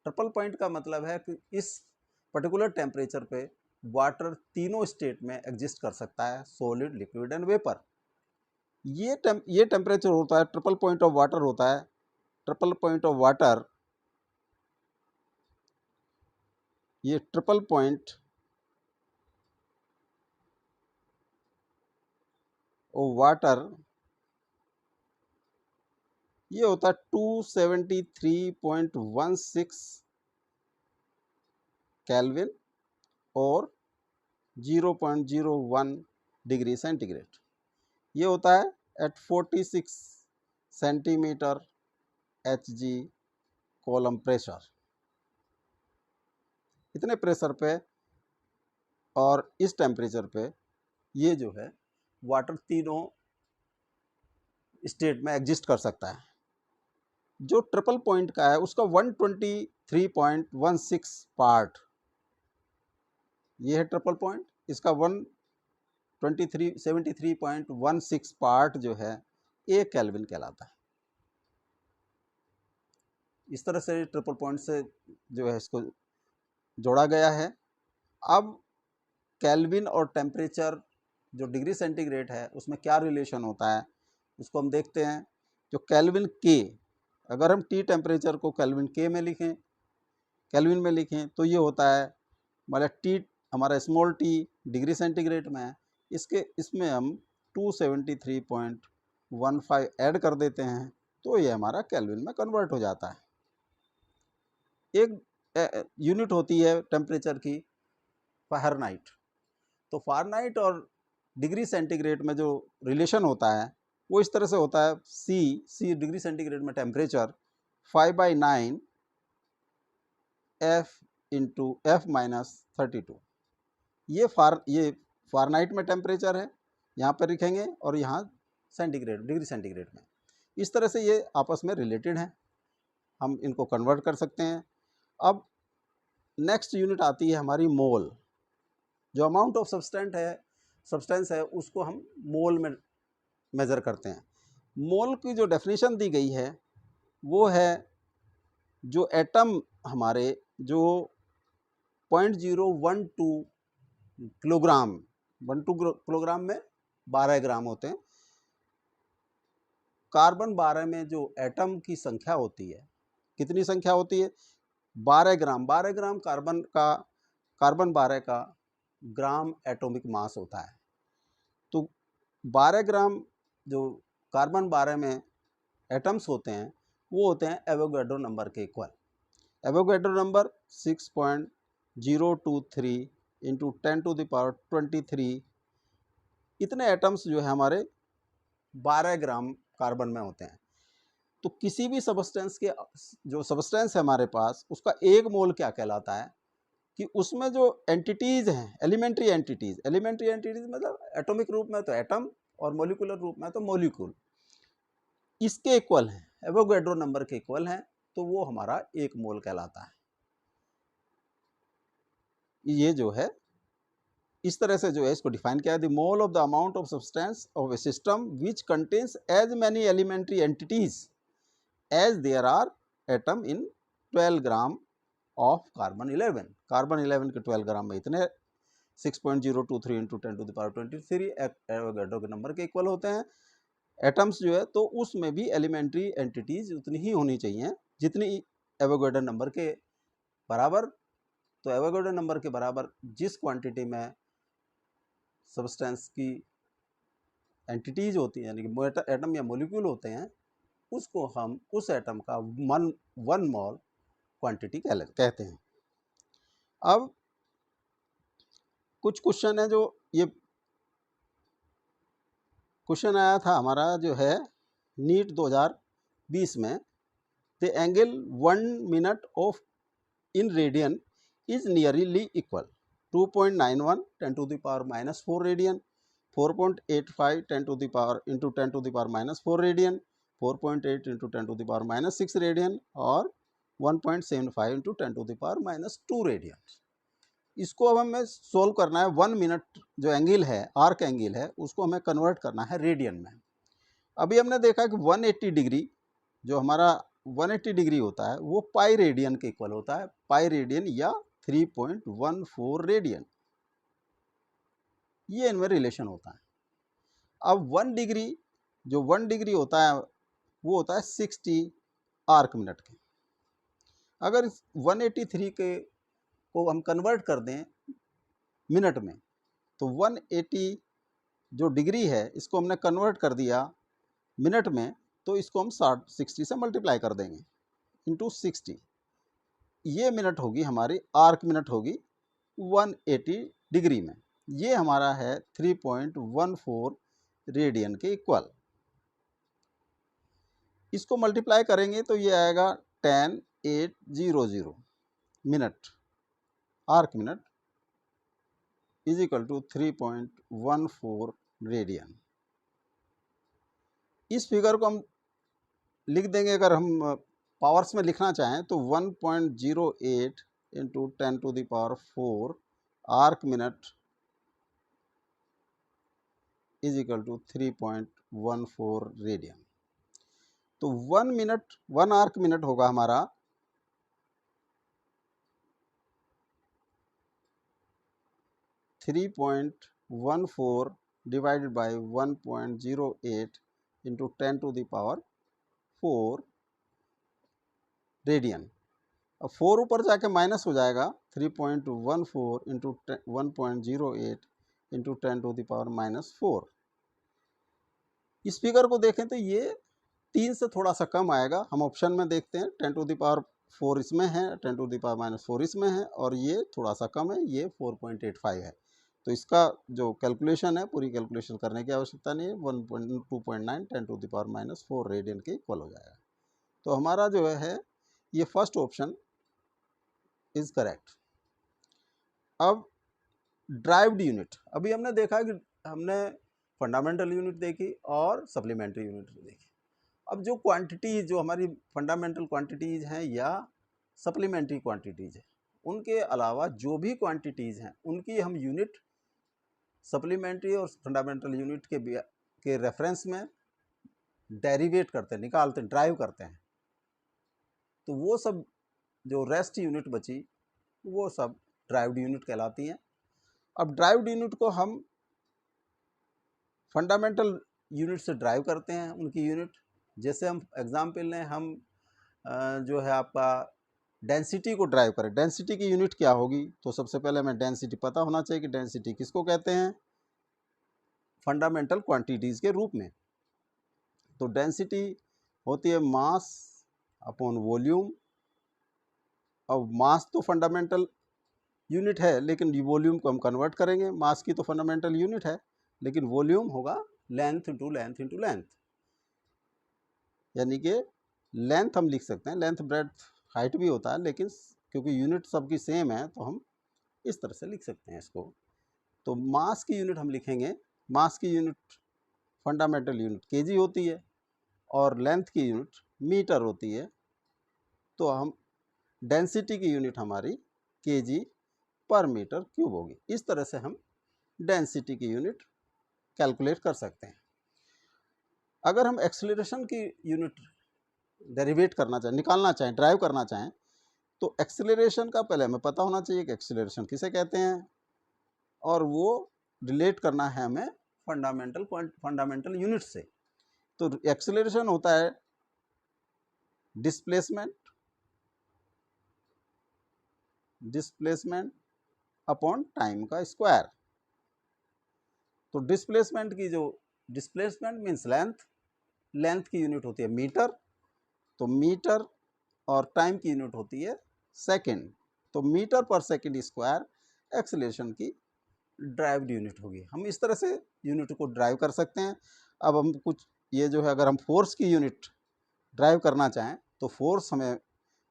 Triple point का मतलब है कि इस पर्टिकुलर टेम्परेचर पे वाटर तीनों स्टेट में एग्जिस्ट कर सकता है, सॉलिड, लिक्विड एंड वेपर। ये टेम्परेचर होता है, ट्रिपल पॉइंट ऑफ वाटर होता है। ट्रिपल पॉइंट ऑफ वाटर, ये ट्रिपल पॉइंट ऑफ वाटर ये होता है 273.16 केल्विन और 0.01 डिग्री सेंटीग्रेड। ये होता है at 46 centimetre Hg column pressure. इतने प्रेशर पे और इस टेम्परेचर पे ये जो है वाटर तीनों स्टेट में एग्जिस्ट कर सकता है। जो ट्रिपल पॉइंट का है उसका 123.16 पार्ट, ये है ट्रिपल पॉइंट, इसका 173.16 पार्ट जो है 1 केल्विन कहलाता है। इस तरह से ट्रिपल पॉइंट से जो है इसको जोड़ा गया है। अब केल्विन और टेम्परेचर जो डिग्री सेंटीग्रेड है उसमें क्या रिलेशन होता है उसको हम देखते हैं। जो केल्विन के, अगर हम टी टेम्परेचर को केल्विन के में लिखें, केल्विन में लिखें तो ये होता है, मतलब टी हमारा स्मॉल टी डिग्री सेंटीग्रेड में है, इसमें हम 273.15 ऐड कर देते हैं तो ये हमारा केल्विन में कन्वर्ट हो जाता है। एक यूनिट होती है टेम्परेचर की फ़ारेनहाइट। तो फ़ारेनहाइट और डिग्री सेंटीग्रेड में जो रिलेशन होता है वो इस तरह से होता है, सी डिग्री सेंटीग्रेड में टेम्परेचर 5/9 F इंटू F-32। ये फ़ारेनहाइट में टेम्परेचर है, यहाँ पर लिखेंगे, और यहाँ सेंटीग्रेड डिग्री सेंटीग्रेड में। इस तरह से ये आपस में रिलेटेड हैं, हम इनको कन्वर्ट कर सकते हैं। अब नेक्स्ट यूनिट आती है हमारी मोल। जो अमाउंट ऑफ सब्सटेंस है उसको हम मोल में मेज़र करते हैं। मोल की जो डेफिनेशन दी गई है वो है, जो एटम हमारे जो 0.012 किलोग्राम, 12 किलोग्राम में 12 ग्राम होते हैं। कार्बन 12 में जो एटम की संख्या होती है, कितनी संख्या होती है? 12 ग्राम। 12 ग्राम कार्बन 12 का ग्राम एटॉमिक मास होता है। तो 12 ग्राम जो कार्बन 12 में एटम्स होते हैं वो होते हैं एवोगाड्रो नंबर के इक्वल। एवोगाड्रो नंबर 6.023 इंटू 10⁻23, इतने एटम्स जो है हमारे 12 ग्राम कार्बन में होते हैं। तो किसी भी सब्सटेंस के जो सब्सटेंस है हमारे पास, उसका एक मोल क्या कहलाता है कि उसमें जो एंटिटीज़ हैं, एलिमेंट्री एंटिटीज़ मतलब एटॉमिक रूप में तो एटम और मोलिकुलर रूप में तो मोलिक्यूल, इसके इक्वल हैं, एवोगाड्रो नंबर के इक्वल हैं, तो वो हमारा एक मोल कहलाता है। ये जो है इस तरह से जो है इसको डिफाइन किया है, the mole of the amount of substance of a system which contains as many elementary entities as there are atom in 12 gram of carbon 11। Carbon 11 के 12 ग्राम में इतने 6.023 इंटू 10⁻23 एवोगाड्रो के नंबर के इक्वल होते हैं atoms जो है। तो उसमें भी एलिमेंट्री एंटिटीज उतनी ही होनी चाहिए जितनी एवोगाड्रो नंबर के बराबर। तो एवोगाड्रो नंबर के बराबर जिस क्वांटिटी में सब्सटेंस की एंटिटीज होती हैं, यानी कि एटम या मोलिक्यूल होते हैं, उसको हम उस एटम का 1 मोल क्वांटिटी कहते हैं। अब कुछ क्वेश्चन है, जो ये क्वेश्चन आया था हमारा जो है नीट 2020 में, the angle 1 minute of in radian is nearly equal 2.91 10⁻⁻4 radian, 4.85 into 10⁻⁻4 radian, 4.8 into 10⁻⁻6 radian और 1.75 इंटू 10⁻⁻2 रेडियन। इसको अब हमें सोल्व करना है। 1 मिनट जो एंगल है, आर्क एंगल है, उसको हमें कन्वर्ट करना है रेडियन में। अभी हमने देखा कि 180 डिग्री जो हमारा 180 डिग्री होता है वो पाई रेडियन के इक्वल होता है, पाई रेडियन या 3.14 रेडियन, ये इनमें रिलेशन होता है। अब 1 डिग्री जो 1 डिग्री होता है वो होता है 60 आर्क मिनट के। अगर 183 के को हम कन्वर्ट कर दें मिनट में, तो 180 जो डिग्री है इसको हमने कन्वर्ट कर दिया मिनट में, तो इसको हम 60 से मल्टीप्लाई कर देंगे इंटू 60। ये मिनट होगी हमारी, आर्क मिनट होगी 180 डिग्री में। ये हमारा है 3.14 रेडियन के इक्वल। इसको मल्टीप्लाई करेंगे तो ये आएगा 10,800 minute, arc minute is equal to 3.14 radian. इस फिगर को हम लिख देंगे, अगर हम पावर्स में लिखना चाहें तो 1.08 into 10⁴ arc minute is equal to 3.14 radian. तो 1 मिनट, 1 आर्क मिनट होगा हमारा 3.14 डिवाइडेड बाय 1.08 इंटू 10⁴ रेडियन। अब 4 ऊपर जाके माइनस हो जाएगा, 3.14 इंटू 1.08 इंटू 10⁻⁻4। इस फिगर को देखें तो ये 3 से थोड़ा सा कम आएगा। हम ऑप्शन में देखते हैं 10⁻⁴ इसमें है, 10⁻⁻4 इसमें है, और ये थोड़ा सा कम है, ये 4.85 है। तो इसका जो कैलकुलेशन है, पूरी कैलकुलेशन करने की आवश्यकता नहीं है, 2.9 10⁻⁻4 रेडियन के इक्वल हो जाएगा। तो हमारा जो है ये फर्स्ट ऑप्शन इज करेक्ट। अब ड्राइव्ड यूनिट, अभी हमने देखा कि हमने फंडामेंटल यूनिट देखी और सप्लीमेंट्री यूनिट देखी। अब जो क्वांटिटीज, जो हमारी फंडामेंटल क्वांटिटीज़ हैं या सप्लीमेंट्री क्वांटिटीज़ हैं, उनके अलावा जो भी क्वांटिटीज़ हैं उनकी हम यूनिट सप्लीमेंट्री और फंडामेंटल यूनिट के रेफरेंस में डेरिवेट करते हैं, निकालते हैं, ड्राइव करते हैं। तो वो सब जो रेस्ट यूनिट बची वो सब ड्राइव्ड यूनिट कहलाती हैं। अब ड्राइव्ड यूनिट को हम फंडामेंटल यूनिट से ड्राइव करते हैं उनकी यूनिट। जैसे हम एग्जाम्पल लें, हम जो है आपका डेंसिटी को ड्राइव करें, डेंसिटी की यूनिट क्या होगी? तो सबसे पहले हमें डेंसिटी पता होना चाहिए कि डेंसिटी किसको कहते हैं, फंडामेंटल क्वांटिटीज़ के रूप में। तो डेंसिटी होती है मास अपॉन वॉल्यूम। अब मास तो फंडामेंटल यूनिट है, लेकिन वॉल्यूम को हम कन्वर्ट करेंगे। मास की तो फंडामेंटल यूनिट है, लेकिन वॉल्यूम होगा length into length into length, यानी कि लेंथ हम लिख सकते हैं, लेंथ ब्रेड्थ हाइट भी होता है, लेकिन क्योंकि यूनिट सबकी सेम है तो हम इस तरह से लिख सकते हैं इसको। तो मास की यूनिट हम लिखेंगे, मास की यूनिट फंडामेंटल यूनिट केजी होती है और लेंथ की यूनिट मीटर होती है। तो हम डेंसिटी की यूनिट हमारी केजी पर मीटर क्यूब होगी। इस तरह से हम डेंसिटी की यूनिट कैलकुलेट कर सकते हैं। अगर हम एक्सेलरेशन की यूनिट डेरिवेट करना चाहें, निकालना चाहें, ड्राइव करना चाहें, तो एक्सेलरेशन का पहले हमें पता होना चाहिए कि एक्सेलरेशन किसे कहते हैं, और वो रिलेट करना है हमें फंडामेंटल यूनिट से। तो एक्सेलरेशन होता है डिस्प्लेसमेंट अपॉन टाइम का स्क्वायर। तो डिस्प्लेसमेंट की जो डिस्प्लेसमेंट मीन्स लेंथ, लेंथ की यूनिट होती है मीटर, तो मीटर, और टाइम की यूनिट होती है सेकंड। तो मीटर पर सेकंड स्क्वायर एक्सेलरेशन की ड्राइव्ड यूनिट होगी। हम इस तरह से यूनिट को ड्राइव कर सकते हैं। अब हम कुछ ये जो है, अगर हम फोर्स की यूनिट ड्राइव करना चाहें तो फोर्स हमें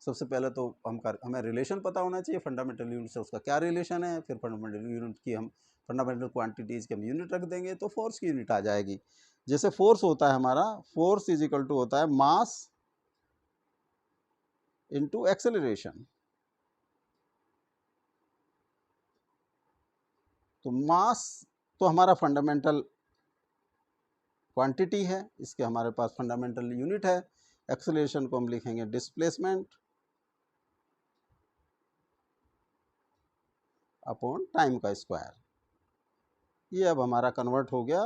सबसे पहले तो हमें रिलेशन पता होना चाहिए फंडामेंटल यूनिट से, उसका क्या रिलेशन है। फिर फंडामेंटल यूनिट की हम फंडामेंटल क्वांटिटीज़ की हम यूनिट रख देंगे तो फोर्स की यूनिट आ जाएगी। जैसे फोर्स होता है हमारा, फोर्स इज इक्वल टू होता है मास इनटू एक्सेलरेशन। तो मास तो हमारा फंडामेंटल क्वांटिटी है, इसके हमारे पास फंडामेंटल यूनिट है। एक्सेलरेशन को हम लिखेंगे डिस्प्लेसमेंट अपॉन टाइम का स्क्वायर। ये अब हमारा कन्वर्ट हो गया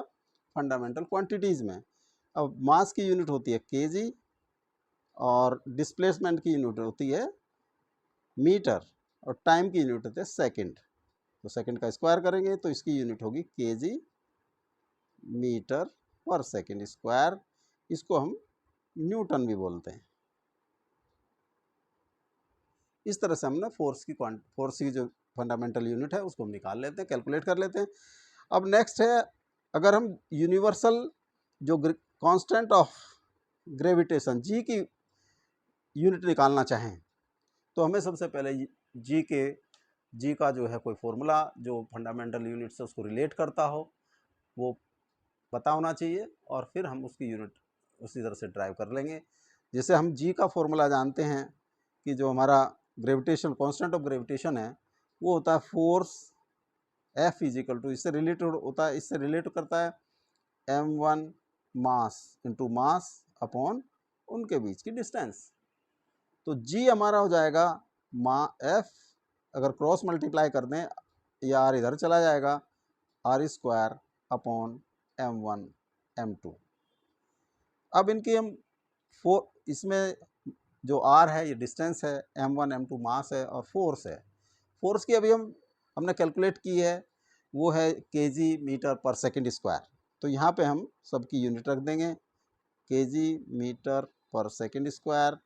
फंडामेंटल क्वांटिटीज़ में। अब मास की यूनिट होती है केजी और डिस्प्लेसमेंट की यूनिट होती है मीटर और टाइम की यूनिट होती है सेकंड। तो सेकंड का स्क्वायर करेंगे तो इसकी यूनिट होगी केजी मीटर पर सेकंड स्क्वायर। इसको हम न्यूटन भी बोलते हैं। इस तरह से हमने फोर्स की जो फंडामेंटल यूनिट है उसको हम निकाल लेते हैं, कैलकुलेट कर लेते हैं। अब नेक्स्ट है, अगर हम यूनिवर्सल जो कांस्टेंट ऑफ ग्रेविटेशन जी की यूनिट निकालना चाहें तो हमें सबसे पहले जी का जो है कोई फॉर्मूला जो फंडामेंटल यूनिट से उसको रिलेट करता हो वो पता होना चाहिए, और फिर हम उसकी यूनिट उसी तरह से ड्राइव कर लेंगे। जैसे हम जी का फॉर्मूला जानते हैं कि जो हमारा ग्रेविटेशन कांस्टेंट ऑफ ग्रेविटेशन है वो होता है force F is equal to, इससे रिलेटेड होता है, इससे रिलेट करता है m1 mass into mass upon उनके बीच की डिस्टेंस। तो जी हमारा हो जाएगा एफ, अगर क्रॉस मल्टीप्लाई कर दें या आर इधर चला जाएगा, are square upon m1 m2। अब इनकी हम इसमें जो आर है ये डिस्टेंस है, m1 m2 मास है और फोर्स है। फोर्स की अभी हमने कैलकुलेट की है, वो है kg मीटर पर सेकंड स्क्वायर। तो यहाँ पे हम सबकी यूनिट रख देंगे kg मीटर पर second square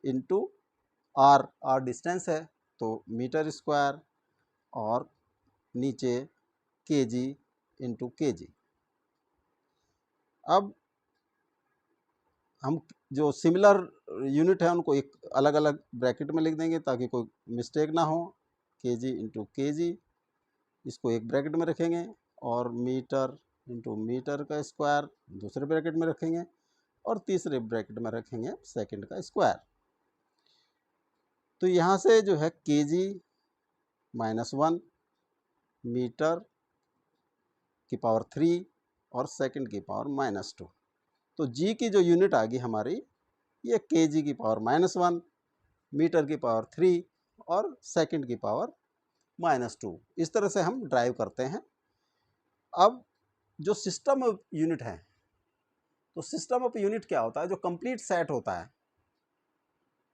into r distance है तो मीटर स्क्वायर, और नीचे kg इंटू kg। अब हम जो सिमिलर यूनिट है उनको एक अलग अलग ब्रैकेट में लिख देंगे ताकि कोई मिस्टेक ना हो। kg इंटू kg इसको एक ब्रैकेट में रखेंगे, और मीटर इंटू मीटर का स्क्वायर दूसरे ब्रैकेट में रखेंगे, और तीसरे ब्रैकेट में रखेंगे सेकंड का स्क्वायर। तो यहाँ से जो है kg -1 मीटर की पावर 3 और सेकंड की पावर -2। तो जी की जो यूनिट आ गई हमारी ये kg की पावर -1 मीटर की पावर 3 और सेकंड की पावर -2। इस तरह से हम ड्राइव करते हैं। अब जो सिस्टम ऑफ यूनिट है, तो सिस्टम ऑफ यूनिट क्या होता है, जो कंप्लीट सेट होता है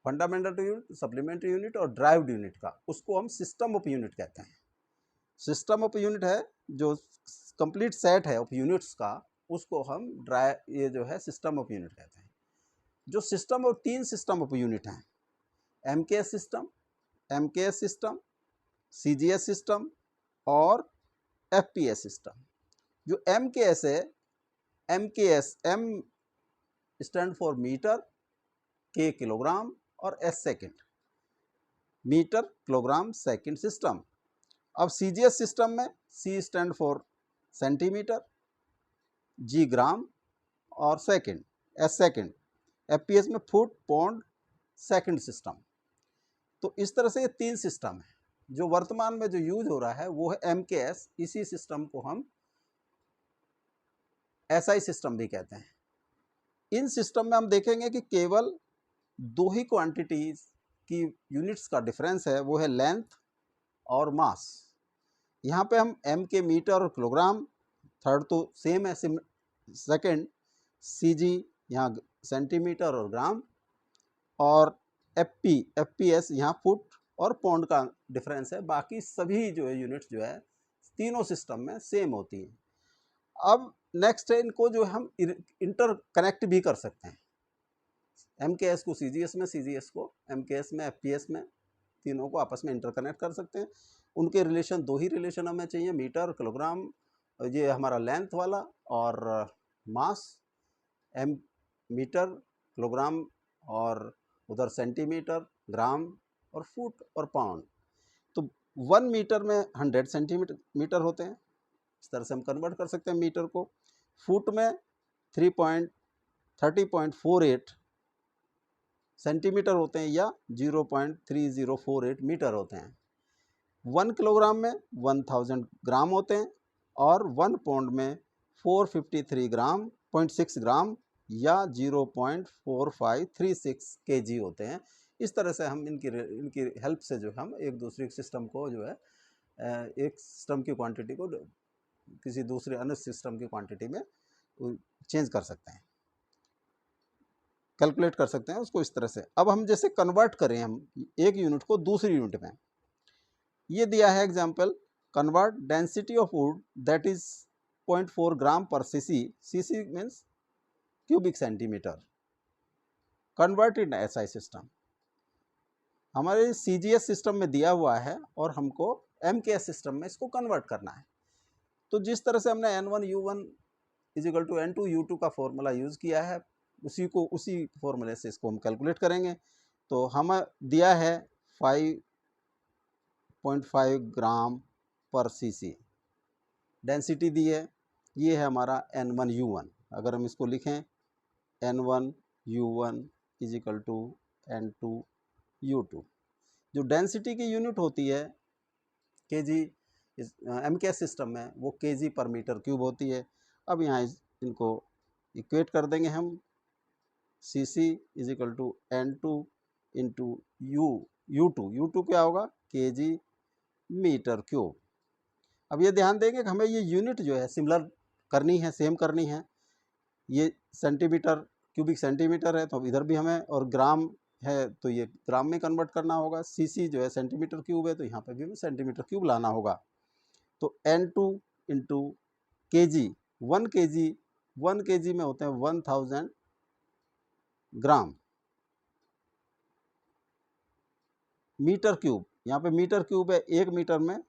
फंडामेंटल यूनिट, सप्लीमेंट्री यूनिट और ड्राइव्ड यूनिट का, उसको हम सिस्टम ऑफ यूनिट कहते हैं। सिस्टम ऑफ यूनिट है जो कंप्लीट सेट है ऑफ यूनिट्स का, उसको हम ये जो है सिस्टम ऑफ यूनिट कहते हैं। जो system of 3 system of unit हैं, एमकेएस सिस्टम, सीजीएस सिस्टम और एफपीएस सिस्टम। जो एमकेएस है, MKS M stand for metre, K kilogram और S second, metre kilogram second system. अब सीजीएस सिस्टम में C stand for centimetre, G gram और second, S second. FPS में foot, pound, second system. तो इस तरह से ये 3 सिस्टम है। जो वर्तमान में जो यूज हो रहा है वो है एमकेएस, इसी सिस्टम को हम एसआई सिस्टम भी कहते हैं। इन सिस्टम में हम देखेंगे कि केवल 2 ही क्वांटिटीज की यूनिट्स का डिफरेंस है, वो है लेंथ और मास। यहाँ पे हम एम के मीटर और किलोग्राम, थर्ड तो सेम है, सेकेंड सीजी यहाँ सेंटीमीटर और ग्राम, और एफपीएस यहाँ फुट और पौंड का डिफरेंस है। बाकी सभी जो है यूनिट्स जो है तीनों सिस्टम में सेम होती हैं। अब नेक्स्ट है, इनको जो हम इंटर कनेक्ट भी कर सकते हैं, एमकेएस को सीजीएस में, सीजीएस को एमकेएस में, एफपीएस में, तीनों को आपस में इंटरकनेक्ट कर सकते हैं। उनके रिलेशन 2 ही रिलेशन हमें चाहिए, मीटर किलोग्राम, ये हमारा लेंथ वाला, और मास एम मीटर किलोग्राम, और उधर सेंटीमीटर, ग्राम और फुट और पाउंड। तो 1 मीटर में 100 सेंटीमीटर होते हैं, इस तरह से हम कन्वर्ट कर सकते हैं मीटर को। फुट में 30.48 सेंटीमीटर होते हैं या 0.3048 मीटर होते हैं। 1 किलोग्राम में 1000 ग्राम होते हैं, और 1 पाउंड में 453 ग्राम 0.6 ग्राम या 0.4536 केजी होते हैं। इस तरह से हम इनकी हेल्प से जो हम एक दूसरे सिस्टम को जो है एक सिस्टम की क्वांटिटी को किसी दूसरे अन्य सिस्टम की क्वांटिटी में चेंज कर सकते हैं, कैलकुलेट कर सकते हैं उसको इस तरह से। अब हम जैसे कन्वर्ट करें हम एक यूनिट को दूसरी यूनिट में, ये दिया है example, convert density of would that is 0.4 ग्राम पर CC, CC means cubic centimetre, convert in SI system. हमारे सीजीएस सिस्टम में दिया हुआ है और हमको MKS सिस्टम में इसको कन्वर्ट करना है। तो जिस तरह से हमने N1U1 इजिकल टू N2U2 का फॉर्मूला यूज़ किया है, उसी फॉर्मूले से इसको हम कैलकुलेट करेंगे। तो हमें दिया है 5.5 ग्राम पर cc डेंसिटी दी है, ये है हमारा N1U1। अगर हम इसको लिखें N1U1 इजिकल टू N2U2, जो डेंसिटी की यूनिट होती है kg MKS सिस्टम में, वो kg पर मीटर क्यूब होती है। अब यहाँ इनको इक्वेट कर देंगे हम, cc is equal to N2 into U2 क्या होगा, kg मीटर क्यूब। अब ये ध्यान देंगे कि हमें ये यूनिट जो है सिमिलर करनी है, सेम करनी है। ये सेंटीमीटर, क्यूबिक सेंटीमीटर है तो इधर भी हमें, और ग्राम है तो ये ग्राम में कन्वर्ट करना होगा। cc जो है सेंटीमीटर क्यूब है तो यहाँ पे भी हमें सेंटीमीटर क्यूब लाना होगा। तो N2 इंटू kg, 1 kg में होते हैं 1000 ग्राम मीटर क्यूब। यहाँ पे मीटर क्यूब है, 1 मीटर में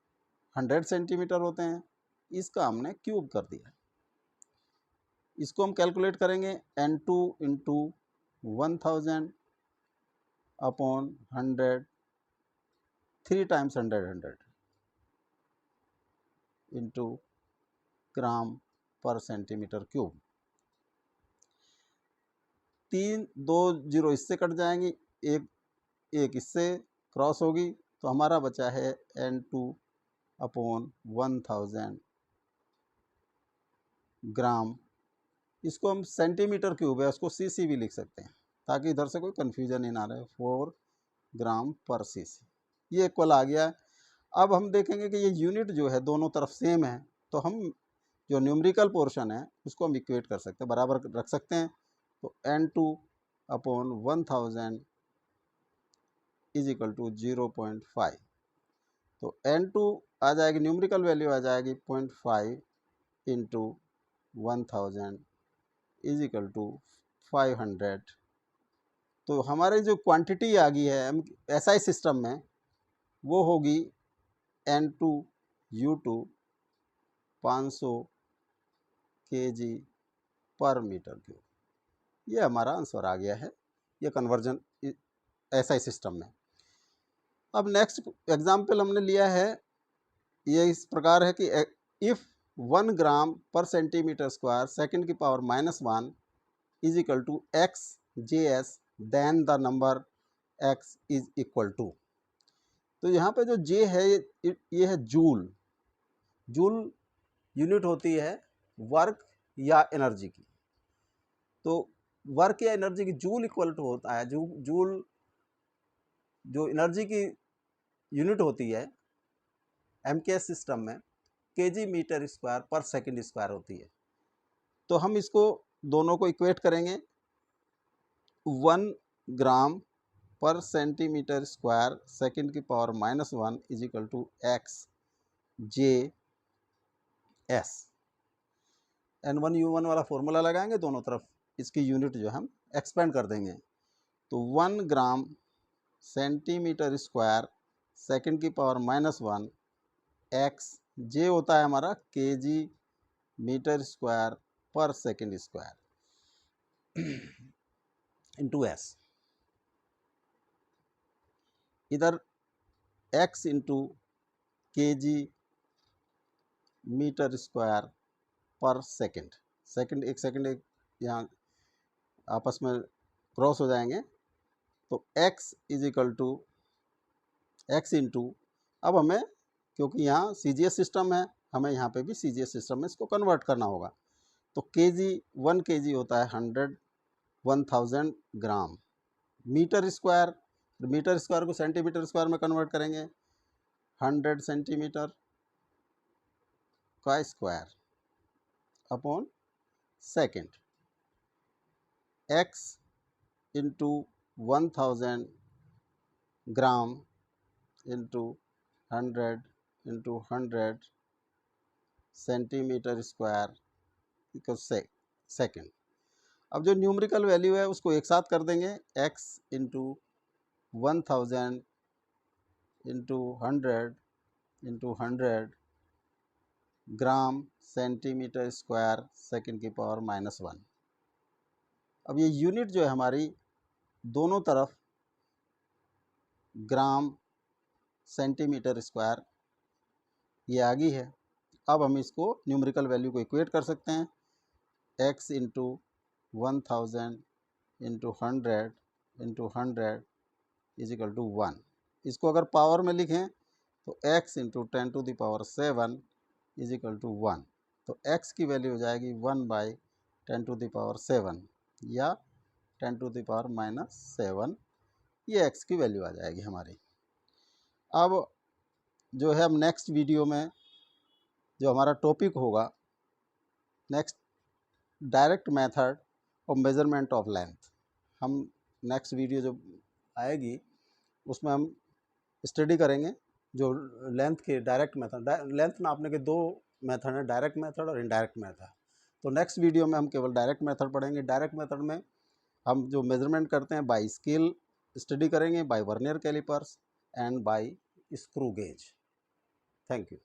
100 सेंटीमीटर होते हैं, इसका हमने क्यूब कर दिया। इसको हम कैलकुलेट करेंगे N2 into 1000 upon 100, 3 times 100 into gram पर सेंटीमीटर क्यूब। 3 2 0 इससे कट जाएंगी, एक इससे क्रॉस होगी, तो हमारा बचा है N2 अपॉन 1000 ग्राम। इसको हम सेंटीमीटर क्यूब है, उसको cc भी लिख सकते हैं ताकि इधर से कोई कन्फ्यूजन ही ना रहे। 4 ग्राम पर cc, ये इक्वल आ गया। अब हम देखेंगे कि ये यूनिट जो है दोनों तरफ सेम है, तो हम जो न्यूमेरिकल पोर्शन है उसको हम इक्वेट कर सकते हैं, बराबर रख सकते हैं। तो N2 upon 1000 is equal to 0.5। तो N2 आ जाएगी, न्यूमेरिकल वैल्यू आ जाएगी 0.5 इंटू 1000 इज इक्वल टू 500। तो हमारी जो क्वांटिटी आ गई है SI सिस्टम में, वो होगी N2U2 500 kg पर मीटर क्यूब। ये हमारा आंसर आ गया है, ये कन्वर्जन SI सिस्टम में। अब नेक्स्ट एग्जाम्पल हमने लिया है, ये इस प्रकार है कि इफ़ 1 ग्राम पर सेंटीमीटर स्क्वायर सेकंड की power -1 is equal to XJS, then the number X is equal to. तो यहाँ पे जो J है ये है जूल। जूल यूनिट होती है वर्क या एनर्जी की। तो वर्क या एनर्जी की जूल इक्वल टू होता है, जूल जो एनर्जी की यूनिट होती है MKS सिस्टम में, kg मीटर स्क्वायर पर सेकंड स्क्वायर होती है। तो हम इसको दोनों को इक्वेट करेंगे, 1 ग्राम पर सेंटीमीटर स्क्वायर सेकंड की power -1 is equal to XJS। N1U1 वाला फॉर्मूला लगाएंगे, दोनों तरफ इसकी यूनिट जो हम एक्सपेंड कर देंगे। तो 1 ग्राम सेंटीमीटर स्क्वायर सेकंड की पावर -1 XJ होता है हमारा kg मीटर स्क्वायर पर सेकंड स्क्वायर इंटू S। इधर X into kg metre square पर सेकंड, एक सेकंड यहाँ आपस में क्रॉस हो जाएंगे। तो X is equal to X into, अब हमें क्योंकि यहाँ CGS सिस्टम है, हमें यहाँ पे भी CGS सिस्टम में इसको कन्वर्ट करना होगा। तो kg 1 kg होता है 1000 gram metre square. Metre square को सेंटीमीटर स्क्वायर में कन्वर्ट करेंगे, 100 सेंटीमीटर का square upon second. X into 1000 gram into 100 into 100 centimetre square equal second. अब जो न्यूमेरिकल वैल्यू है उसको एक साथ कर देंगे, X इंटू 1000 इंटू 100 इंटू 100 ग्राम सेंटीमीटर स्क्वायर सेकंड की पावर -1। अब ये यूनिट जो है हमारी दोनों तरफ ग्राम सेंटीमीटर स्क्वायर ये आ गई है। अब हम इसको न्यूमेरिकल वैल्यू को इक्वेट कर सकते हैं, x into 1000 into 100 is equal to 1। इसको अगर पावर में लिखें तो x into 10 to the power 7 is equal to 1। तो x की वैल्यू हो जाएगी 1/10 टू द पावर 7 या 10 टू द पावर -7, ये x की वैल्यू आ जाएगी हमारी। अब जो है हम नेक्स्ट वीडियो में जो हमारा टॉपिक होगा, next direct method of measurement of length, हम नेक्स्ट वीडियो जो आएगी उसमें हम स्टडी करेंगे जो लेंथ के डायरेक्ट मेथड, लेंथ नापने के दो मेथड हैं, डायरेक्ट मेथड और इनडायरेक्ट मेथड। तो नेक्स्ट वीडियो में हम केवल डायरेक्ट मेथड पढ़ेंगे। डायरेक्ट मेथड में हम जो मेजरमेंट करते हैं बाय स्केल स्टडी करेंगे, by vernier callipers and by screw gauge. Thank you.